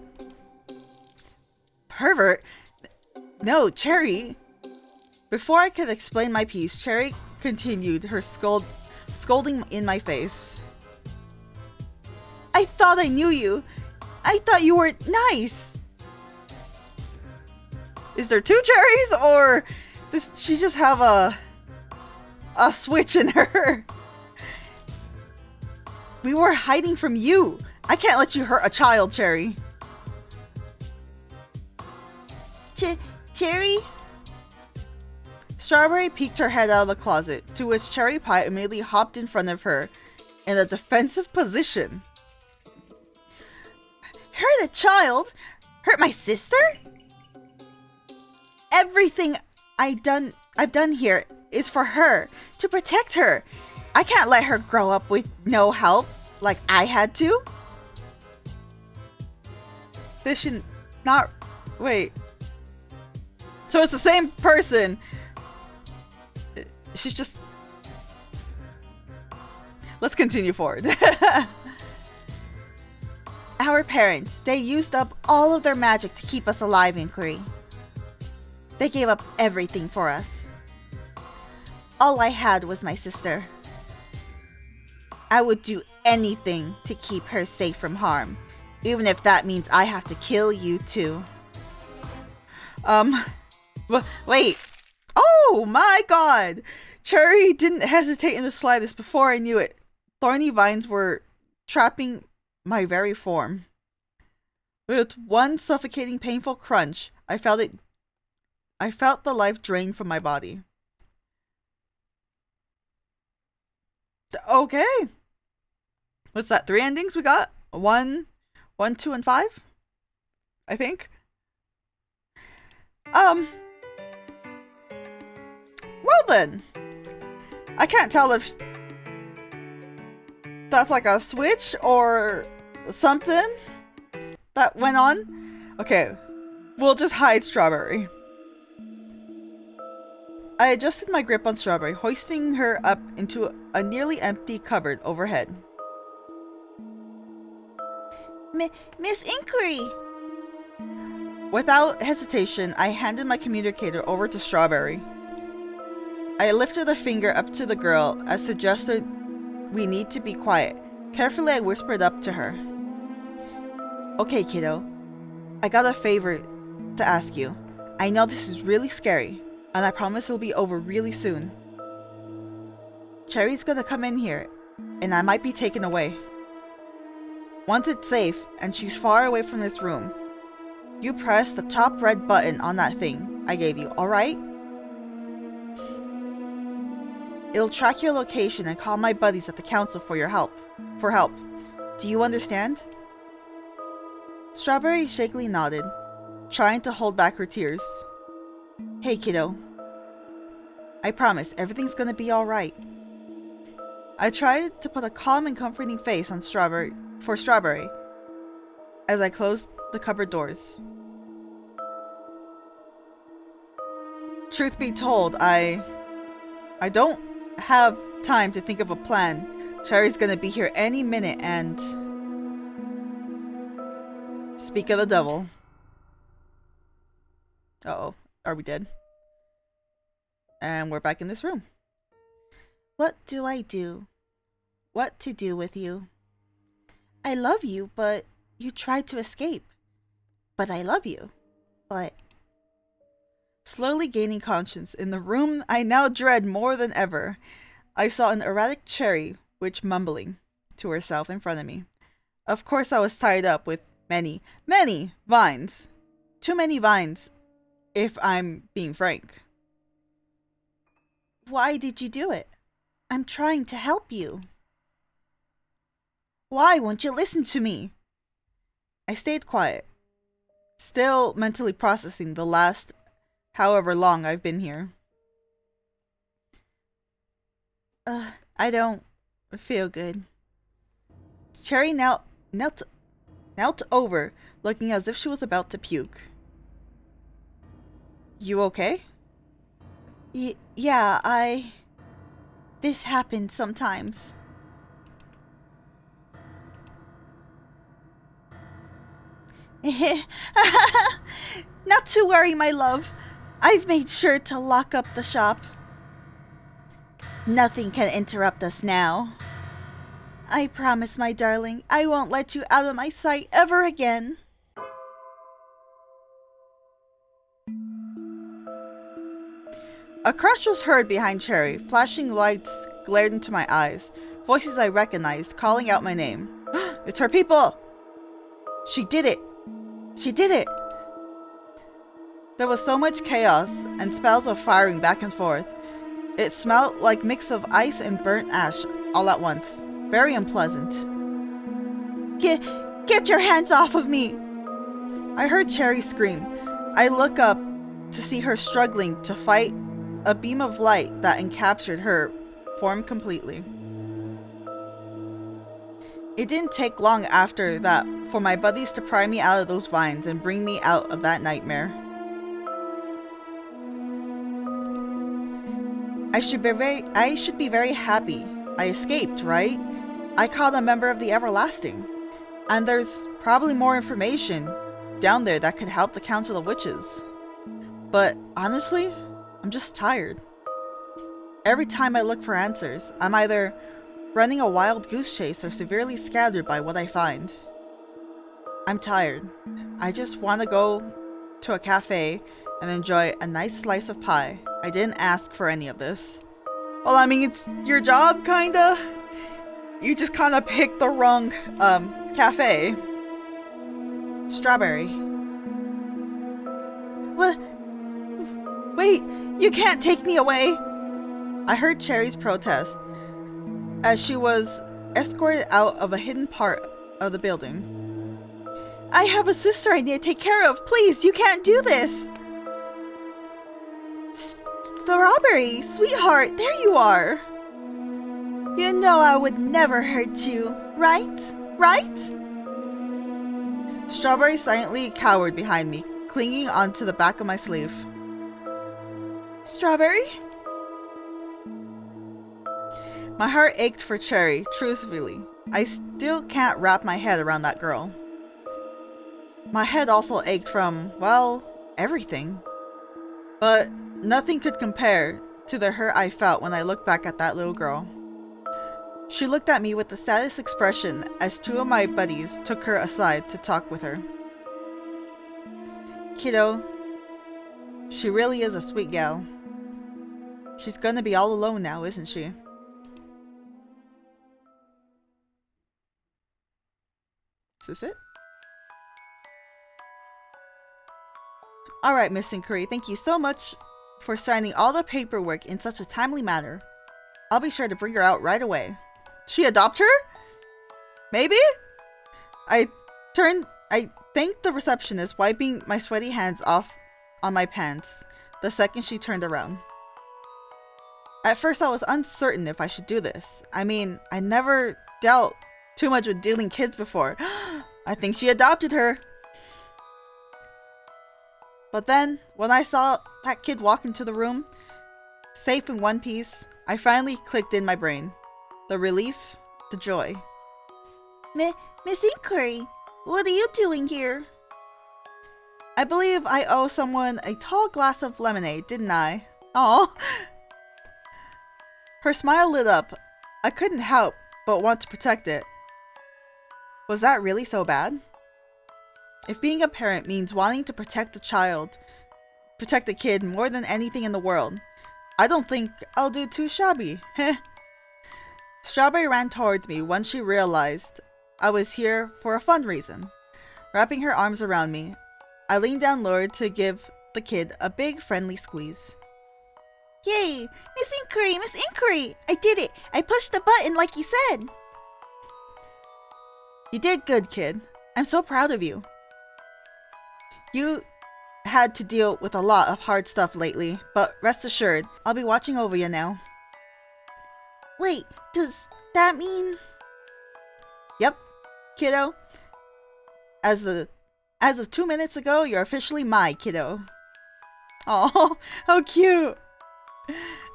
Pervert? No, Cherry! Before I could explain my piece, Cherry continued her scolding in my face. I thought I knew you! I thought you were nice! Is there two Cherries, or does she just have a switch in her? We were hiding from you! I can't let you hurt a child, Cherry. Cherry? Strawberry peeked her head out of the closet, to which Cherry Pie immediately hopped in front of her in a defensive position. Hurt a child? Hurt my sister? Everything I've done here is for her, to protect her. I can't let her grow up with no help like I had to. This should not... Wait. So it's the same person. She's just... Let's continue forward. Our parents, they used up all of their magic to keep us alive, Inquiry. They gave up everything for us. All I had was my sister. I would do anything to keep her safe from harm, even if that means I have to kill you too. Wait. Oh my god! Cherry didn't hesitate in the slightest. Before I knew it, thorny vines were trapping my very form. With one suffocating, painful crunch, I felt the life drain from my body. Okay. What's that? 3 endings we got? 1, 2, and 5? I think. Well then. I can't tell if that's like a switch or something that went on. Okay. We'll just hide Strawberry. I adjusted my grip on Strawberry, hoisting her up into a nearly empty cupboard overhead. Miss Inquiry! Without hesitation, I handed my communicator over to Strawberry. I lifted a finger up to the girl as suggested we need to be quiet. Carefully, I whispered up to her. Okay, kiddo. I got a favor to ask you. I know this is really scary, and I promise it'll be over really soon. Cherry's gonna come in here, and I might be taken away. Once it's safe, and she's far away from this room, you press the top red button on that thing I gave you, alright? It'll track your location and call my buddies at the council for help. Do you understand? Strawberry shakily nodded, trying to hold back her tears. Hey kiddo. I promise everything's gonna be alright. I tried to put a calm and comforting face on Strawberry as I closed the cupboard doors. Truth be told, I don't have time to think of a plan. Cherry's gonna be here any minute and... Speak of the devil. Uh-oh. Are we dead? And we're back in this room. What do I do? What to do with you? I love you, but you tried to escape. But I love you. But Slowly gaining conscience in the room I now dread more than ever, I saw an erratic Cherrywitch mumbling to herself in front of me. Of course I was tied up with many, many vines. Too many vines, if I'm being frank. Why did you do it? I'm trying to help you. Why won't you listen to me? I stayed quiet, still mentally processing the last however long I've been here. I don't feel good. Cherry knelt over, looking as if she was about to puke. You okay? Yeah, This happens sometimes. Not to worry, my love. I've made sure to lock up the shop. Nothing can interrupt us now. I promise, my darling, I won't let you out of my sight ever again. A crash was heard behind Cherry. Flashing lights glared into my eyes. Voices I recognized calling out my name. It's her people! She did it! She did it! There was so much chaos and spells of firing back and forth. It smelled like mix of ice and burnt ash all at once. Very unpleasant. Get your hands off of me! I heard Cherry scream. I look up to see her struggling to fight a beam of light that encaptured her form completely. It didn't take long after that for my buddies to pry me out of those vines and bring me out of that nightmare. I should be very happy. I escaped, right? I caught a member of the Everlasting. And there's probably more information down there that could help the Council of Witches. But honestly, I'm just tired. Every time I look for answers, I'm either running a wild goose chase or severely scattered by what I find. I'm tired. I just want to go to a cafe and enjoy a nice slice of pie. I didn't ask for any of this. Well, I mean, it's your job, kinda. You just kinda picked the wrong, cafe. Strawberry. What? Wait, you can't take me away! I heard Cherry's protest as she was escorted out of a hidden part of the building. I have a sister I need to take care of. Please, you can't do this. Strawberry, sweetheart, there you are. You know I would never hurt you, right? Right? Strawberry silently cowered behind me, clinging onto the back of my sleeve. Strawberry? My heart ached for Cherry, truthfully. I still can't wrap my head around that girl. My head also ached from, well, everything. But nothing could compare to the hurt I felt when I looked back at that little girl. She looked at me with the saddest expression as two of my buddies took her aside to talk with her. Kiddo, she really is a sweet gal. She's gonna be all alone now, isn't she? Is this it? Alright, Miss Inquiry, thank you so much for signing all the paperwork in such a timely manner. I'll be sure to bring her out right away. She adopt her? Maybe? I thanked the receptionist, wiping my sweaty hands off on my pants the second she turned around. At first I was uncertain if I should do this. I mean, I never dealt too much with dealing kids before. I think she adopted her. But then, when I saw that kid walk into the room, safe in one piece, I finally clicked in my brain. The relief, the joy. Miss Inquiry, what are you doing here? I believe I owe someone a tall glass of lemonade, didn't I? Aw. Her smile lit up. I couldn't help but want to protect it. Was that really so bad? If being a parent means wanting to protect a child, protect the kid more than anything in the world. I don't think I'll do too shabby. Heh. Strawberry ran towards me once she realized I was here for a fun reason. Wrapping her arms around me, I leaned down lower to give the kid a big friendly squeeze. Yay! Miss Inquiry! Miss Inquiry! I did it! I pushed the button like you said! You did good, kid. I'm so proud of you. You had to deal with a lot of hard stuff lately, but rest assured, I'll be watching over you now. Wait, does that mean... Yep, kiddo. As of 2 minutes ago, you're officially my kiddo. Oh, how cute!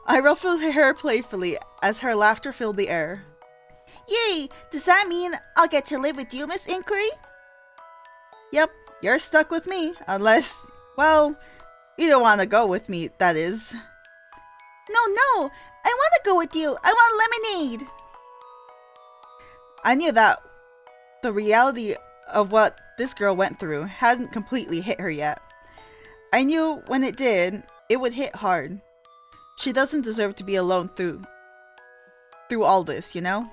I ruffled her hair playfully as her laughter filled the air. Yay! Does that mean I'll get to live with you, Miss Inquiry? Yep, you're stuck with me, unless, well, you don't want to go with me, that is. No, I want to go with you. I want lemonade. I knew that the reality of what this girl went through hadn't completely hit her yet. I knew when it did, it would hit hard. She doesn't deserve to be alone through all this, you know?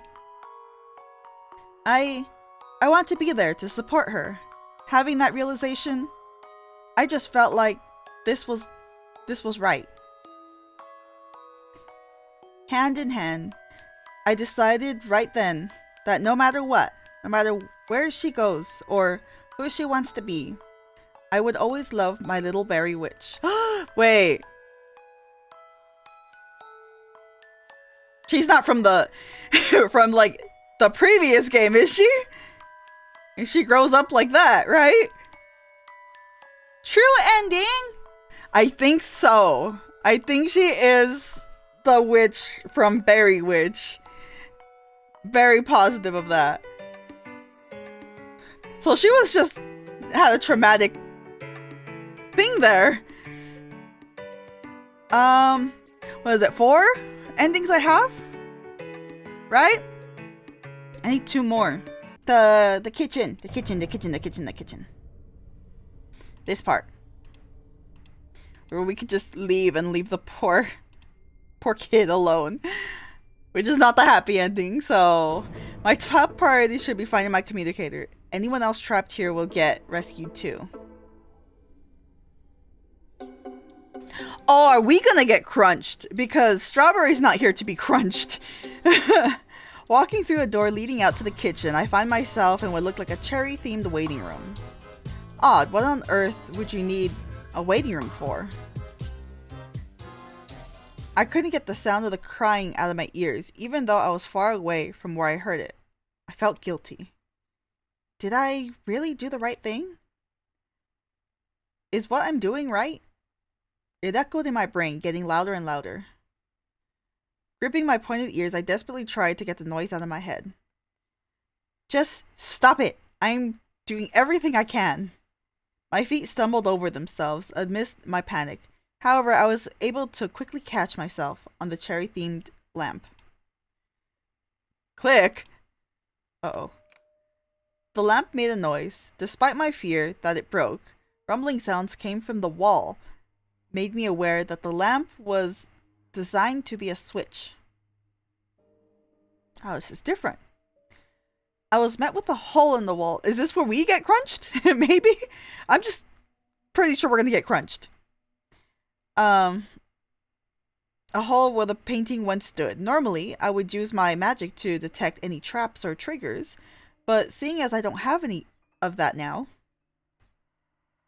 I want to be there to support her. Having that realization, I just felt like this was right. Hand in hand, I decided right then that no matter what, no matter where she goes or who she wants to be, I would always love my little berry witch. Wait. She's not from the from like the previous game, is she? And she grows up like that, right? True ending? I think so. I think she is the witch from Berry Witch. Very positive of that. So she was just had a traumatic thing there. What is it, 4 endings I have? Right? I need 2 more. The kitchen. This part. Where we could just leave and leave the poor kid alone. Which is not the happy ending, so my top priority should be finding my communicator. Anyone else trapped here will get rescued too. Oh, are we gonna get crunched? Because Strawberry's not here to be crunched. Walking through a door leading out to the kitchen, I find myself in what looked like a cherry-themed waiting room. Odd, what on earth would you need a waiting room for? I couldn't get the sound of the crying out of my ears, even though I was far away from where I heard it. I felt guilty. Did I really do the right thing? Is what I'm doing right? It echoed in my brain, getting louder and louder. Gripping my pointed ears, I desperately tried to get the noise out of my head. Just stop it! I'm doing everything I can. My feet stumbled over themselves amidst my panic. However, I was able to quickly catch myself on the cherry-themed lamp. Click! Uh-oh. The lamp made a noise. Despite my fear that it broke, rumbling sounds came from the wall, made me aware that the lamp was designed to be a switch. Oh, this is different. I was met with a hole in the wall. Is this where we get crunched? Maybe? I'm just pretty sure we're gonna get crunched. A hole where the painting once stood. Normally, I would use my magic to detect any traps or triggers, but seeing as I don't have any of that now,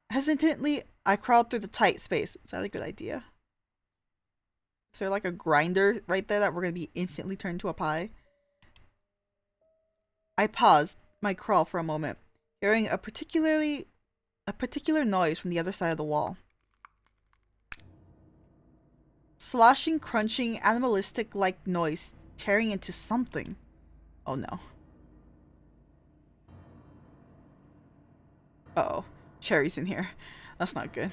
hesitantly, I crawled through the tight space. Is that a good idea? Is there like a grinder right there that we're going to be instantly turned to a pie? I paused my crawl for a moment, hearing a particular noise from the other side of the wall. Sloshing, crunching, animalistic-like noise tearing into something. Oh no. Uh-oh. Cherry's in here. That's not good.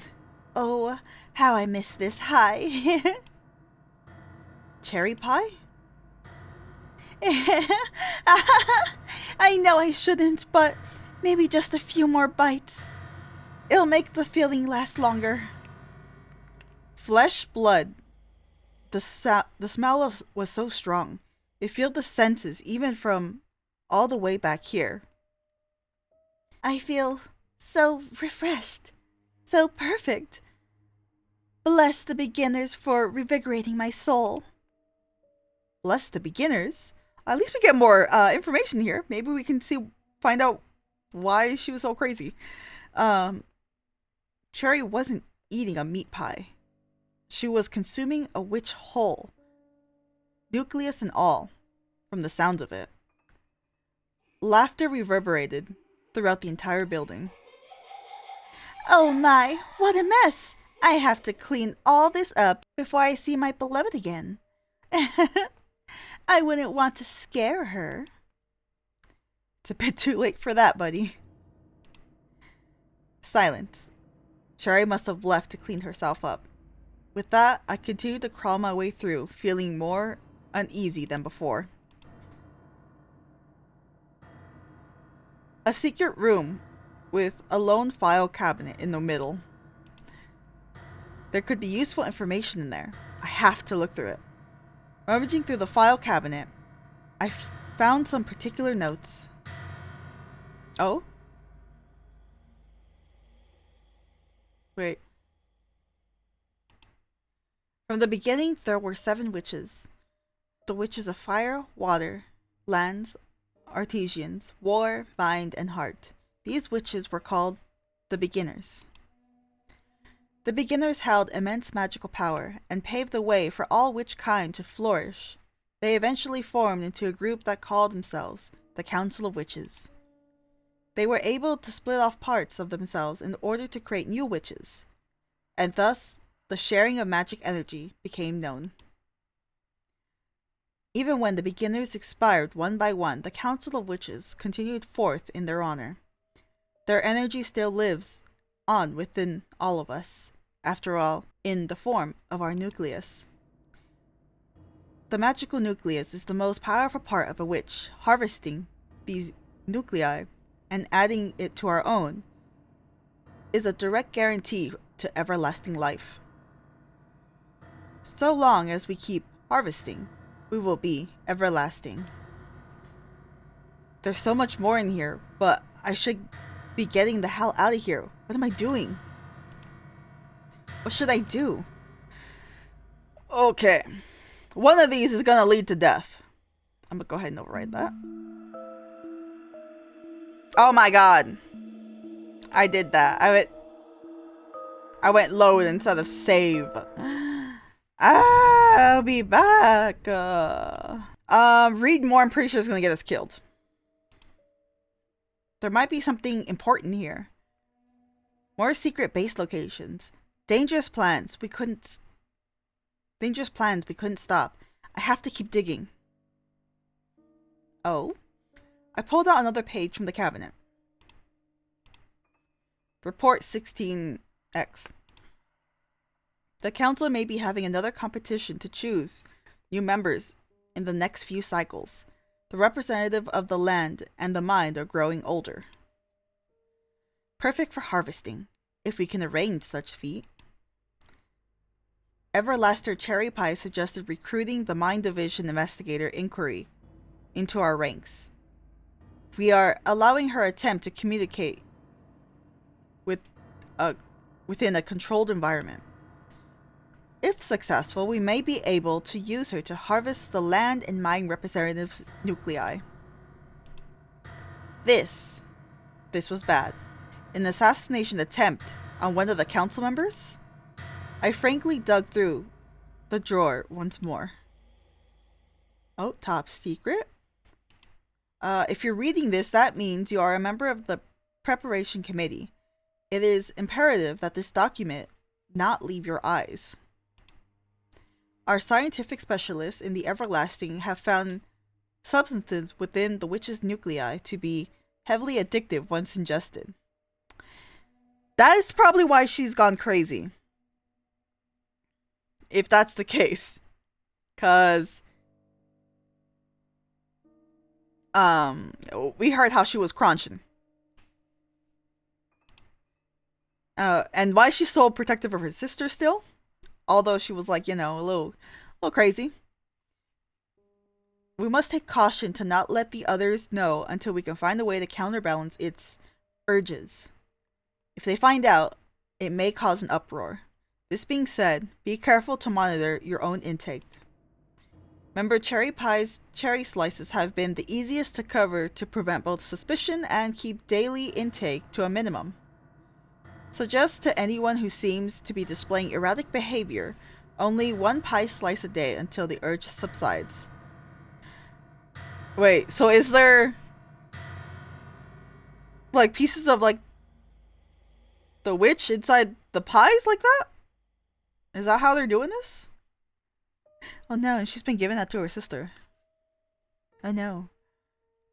Oh, how I miss this high. Cherry pie? I know I shouldn't, but maybe just a few more bites. It'll make the feeling last longer. Flesh, blood. The smell was so strong. It filled the senses even from all the way back here. I feel so refreshed, so perfect. Bless the beginners for revigorating my soul. Bless the beginners? At least we get more information here. Maybe we can find out why she was so crazy. Cherry wasn't eating a meat pie. She was consuming a witch whole, nucleus and all, from the sounds of it. Laughter reverberated throughout the entire building. Oh my, what a mess! I have to clean all this up before I see my beloved again. I wouldn't want to scare her. It's a bit too late for that, buddy. Silence. Cherry must have left to clean herself up. With that, I continued to crawl my way through, feeling more uneasy than before. A secret room with a lone file cabinet in the middle. There could be useful information in there. I have to look through it. Rummaging through the file cabinet, I found some particular notes. Oh? Wait. From the beginning, there were 7 witches. The witches of fire, water, lands, artisans, war, mind, and heart. These witches were called the beginners. The beginners held immense magical power and paved the way for all witch kind to flourish. They eventually formed into a group that called themselves the Council of Witches. They were able to split off parts of themselves in order to create new witches, and thus the sharing of magic energy became known. Even when the beginners expired one by one, the Council of Witches continued forth in their honor. Their energy still lives on within all of us, after all, in the form of our nucleus. The magical nucleus is the most powerful part of a witch. Harvesting these nuclei and adding it to our own is a direct guarantee to everlasting life. So long as we keep harvesting, we will be everlasting. There's so much more in here, but I should be getting the hell out of here. What am I doing? What should I do? Okay. One of these is gonna lead to death. I'm gonna go ahead and override that. Oh my god. I did that. I went load instead of save. I'll be back. Read more. I'm pretty sure it's gonna get us killed. There might be something important here. More secret base locations. Dangerous plans we couldn't stop. I have to keep digging. Oh? I pulled out another page from the cabinet. Report 16X. The council may be having another competition to choose new members in the next few cycles. The representative of the land and the mind are growing older. Perfect for harvesting, if we can arrange such feat. Everlaster Cherry Pie suggested recruiting the Mind Division Investigator Inquiry into our ranks. We are allowing her attempt to communicate within a controlled environment. If successful, we may be able to use her to harvest the land and mind representative nuclei. This was bad. An assassination attempt on one of the council members? I frankly dug through the drawer once more. Oh, top secret. If you're reading this, that means you are a member of the preparation committee. It is imperative that this document not leave your eyes. Our scientific specialists in the Everlasting have found substances within the witch's nuclei to be heavily addictive once ingested. That is probably why she's gone crazy. If that's the case. 'Cause we heard how she was crunching. And why she's so protective of her sister still? although she was like, a little crazy. We must take caution to not let the others know until we can find a way to counterbalance its urges. If they find out, it may cause an uproar. This being said, be careful to monitor your own intake. Remember, cherry pie's cherry slices have been the easiest to cover to prevent both suspicion and keep daily intake to a minimum. Suggest to anyone who seems to be displaying erratic behavior only 1 pie slice a day until the urge subsides. Wait, so is there like pieces of like the witch inside the pies like that? Is that how they're doing this? Oh no, and she's been giving that to her sister. Oh no.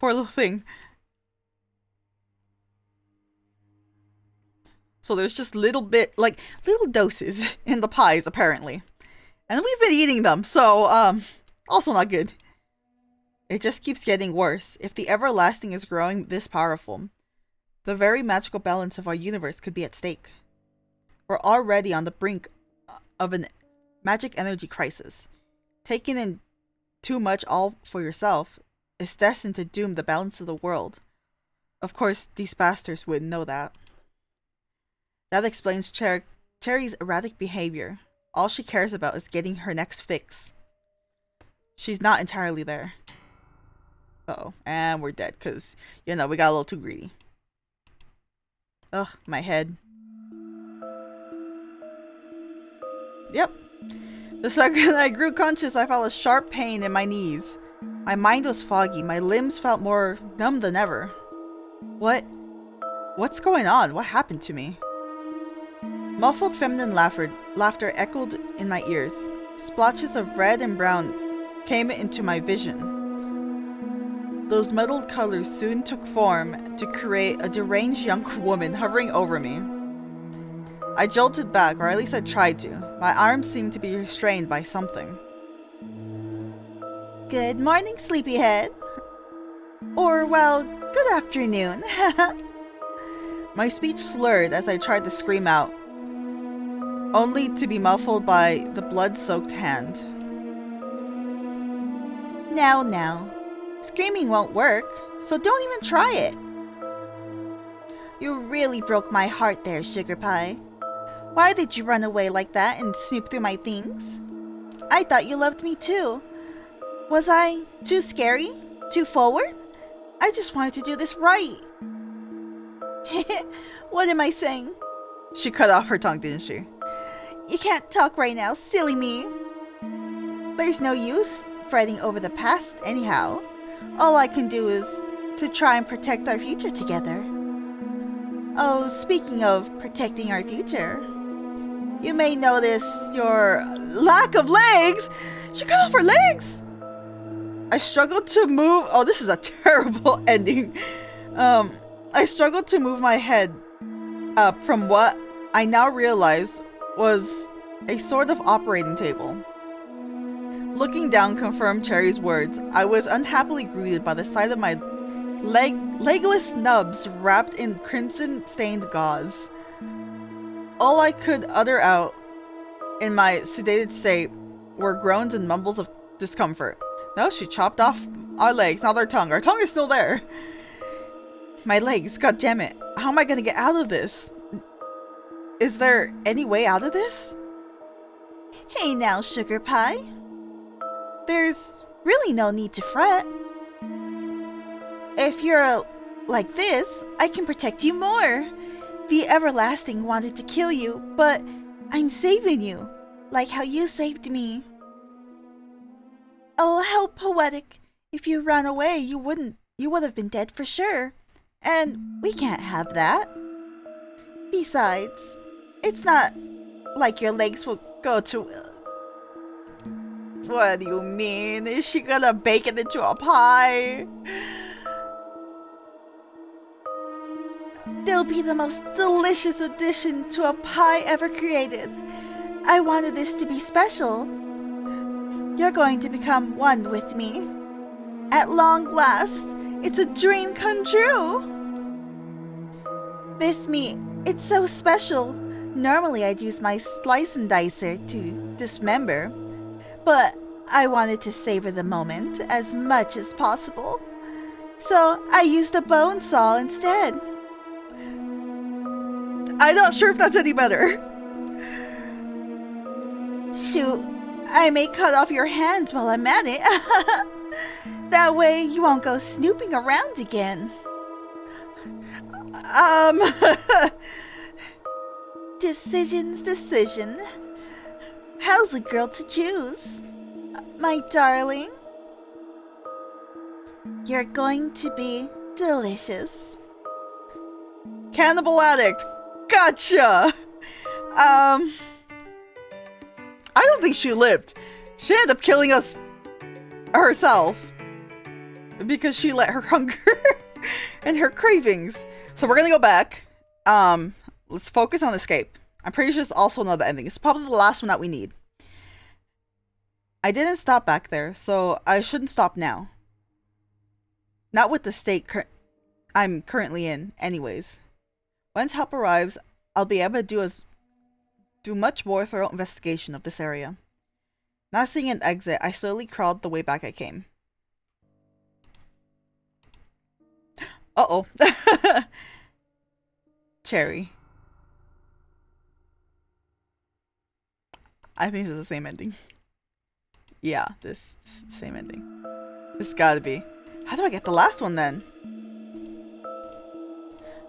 Poor little thing. So there's just little doses in the pies apparently. And we've been eating them, so also not good. It just keeps getting worse. If the everlasting is growing this powerful, the very magical balance of our universe could be at stake. We're already on the brink of an magic energy crisis. Taking in too much all for yourself is destined to doom the balance of the world. Of course, these bastards wouldn't know that. That explains Cherry's erratic behavior. All she cares about is getting her next fix. She's not entirely there. Uh-oh. And we're dead, because, we got a little too greedy. Ugh, my head. Yep. The second I grew conscious, I felt a sharp pain in my knees. My mind was foggy. My limbs felt more numb than ever. What's going on? What happened to me? Muffled feminine laughter echoed in my ears. Splotches of red and brown came into my vision. Those muddled colors soon took form to create a deranged young woman hovering over me. I jolted back, or at least I tried to. My arms seemed to be restrained by something. Good morning, sleepyhead. Or, well, good afternoon. My speech slurred as I tried to scream out, only to be muffled by the blood-soaked hand. Now. Screaming won't work, so don't even try it. You really broke my heart there, Sugar Pie. Why did you run away like that and snoop through my things? I thought you loved me too. Was I too scary? Too forward? I just wanted to do this right. What am I saying? She cut off her tongue, didn't she? You can't talk right now, silly me. There's no use fretting over the past anyhow. All I can do is to try and protect our future together. Oh, speaking of protecting our future, you may notice your lack of legs. She cut off her legs. I struggled to move. Oh, this is a terrible ending. I struggled to move my head up from what I now realize was a sort of operating table. Looking down confirmed Cherry's words. I was unhappily greeted by the sight of my legless nubs wrapped in crimson-stained gauze. All I could utter out in my sedated state were groans and mumbles of discomfort. No, she chopped off our legs, not our tongue. Our tongue is still there. My legs, god damn it. How am I gonna get out of this? Is there any way out of this? Hey now, Sugar Pie. There's really no need to fret. If you're like this, I can protect you more. The Everlasting wanted to kill you, but I'm saving you, like how you saved me. Oh, how poetic. If you ran away, you would have been dead for sure. And we can't have that. Besides, it's not like your legs will go to... What do you mean? Is she gonna bake it into a pie? They'll be the most delicious addition to a pie ever created. I wanted this to be special. You're going to become one with me. At long last, it's a dream come true. This meat, it's so special. Normally I'd use my slice and dicer to dismember, but I wanted to savor the moment as much as possible. So I used a bone saw instead. I'm not sure if that's any better. Shoot, I may cut off your hands while I'm at it. That way you won't go snooping around again. Decision. How's a girl to choose? My darling, you're going to be delicious. Cannibal addict. Gotcha. I don't think she lived. She ended up killing us herself because she let her hunger and her cravings. So we're gonna go back. Let's focus on escape. I'm pretty sure it's also another ending. It's probably the last one that we need. I didn't stop back there, so I shouldn't stop now. Not with the state I'm currently in, anyways. Once help arrives, I'll be able to do much more thorough investigation of this area. Not seeing an exit, I slowly crawled the way back I came. Uh-oh. Cherry. I think this is the same ending. Yeah, this is the same ending. This gotta be. How do I get the last one then?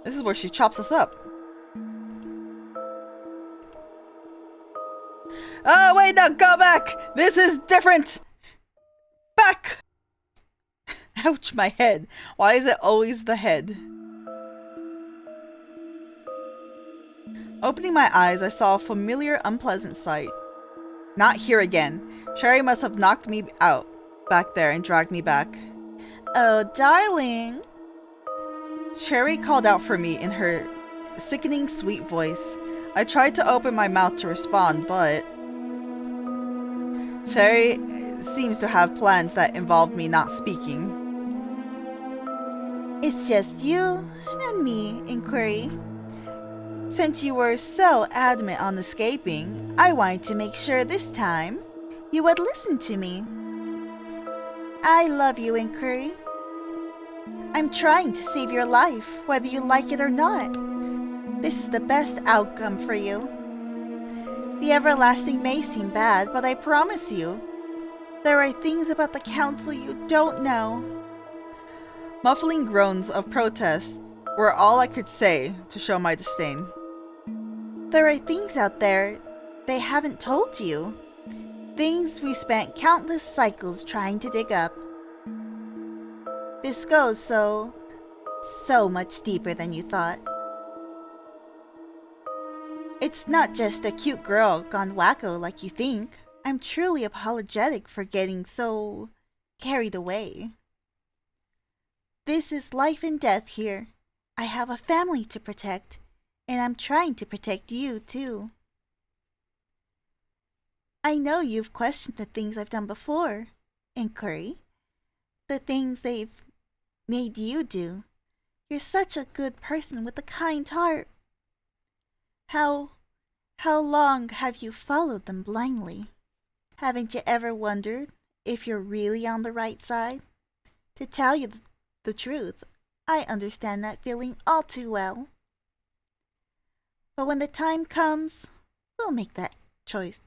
This is where she chops us up. Oh, wait, no, go back! This is different! Back! Ouch, my head. Why is it always the head? Opening my eyes, I saw a familiar, unpleasant sight. Not here again. Cherry must have knocked me out back there and dragged me back. Oh, darling. Cherry called out for me in her sickening sweet voice. I tried to open my mouth to respond, but Cherry seems to have plans that involve me not speaking. It's just you and me, Inquiry. Since you were so adamant on escaping, I wanted to make sure this time you would listen to me. I love you, Inquiry. I'm trying to save your life, whether you like it or not. This is the best outcome for you. The everlasting may seem bad, but I promise you, there are things about the council you don't know. Muffling groans of protest were all I could say to show my disdain. There are things out there they haven't told you. Things we spent countless cycles trying to dig up. This goes so much deeper than you thought. It's not just a cute girl gone wacko like you think. I'm truly apologetic for getting so carried away. This is life and death here. I have a family to protect, and I'm trying to protect you too. I know you've questioned the things I've done before, Inquiry. The things they've made you do. You're such a good person with a kind heart. How long have you followed them blindly? Haven't you ever wondered if you're really on the right side? To tell you the truth, I understand that feeling all too well. But when the time comes, we'll make that choice.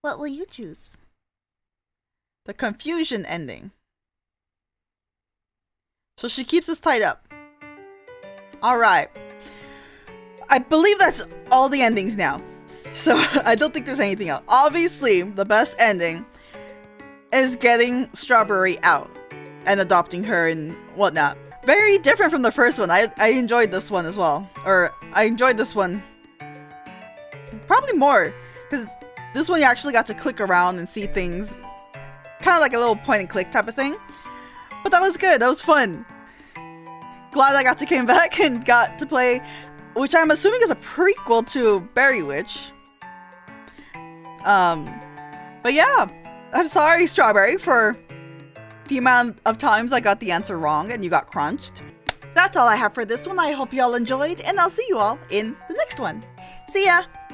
What will you choose? The confusion ending. So she keeps us tied up. Alright. I believe that's all the endings now. So I don't think there's anything else. Obviously, the best ending is getting Strawberry out and adopting her and whatnot. Very different from the first one. I enjoyed this one as well. Or I enjoyed this one probably more, because this one you actually got to click around and see things. Kind of like a little point and click type of thing. But that was good. That was fun. Glad I got to come back and got to play, which I'm assuming is a prequel to Cherrywitched. But yeah, I'm sorry, Strawberry, for the amount of times I got the answer wrong and you got crunched. That's all I have for this one. I hope you all enjoyed, and I'll see you all in the next one. See ya!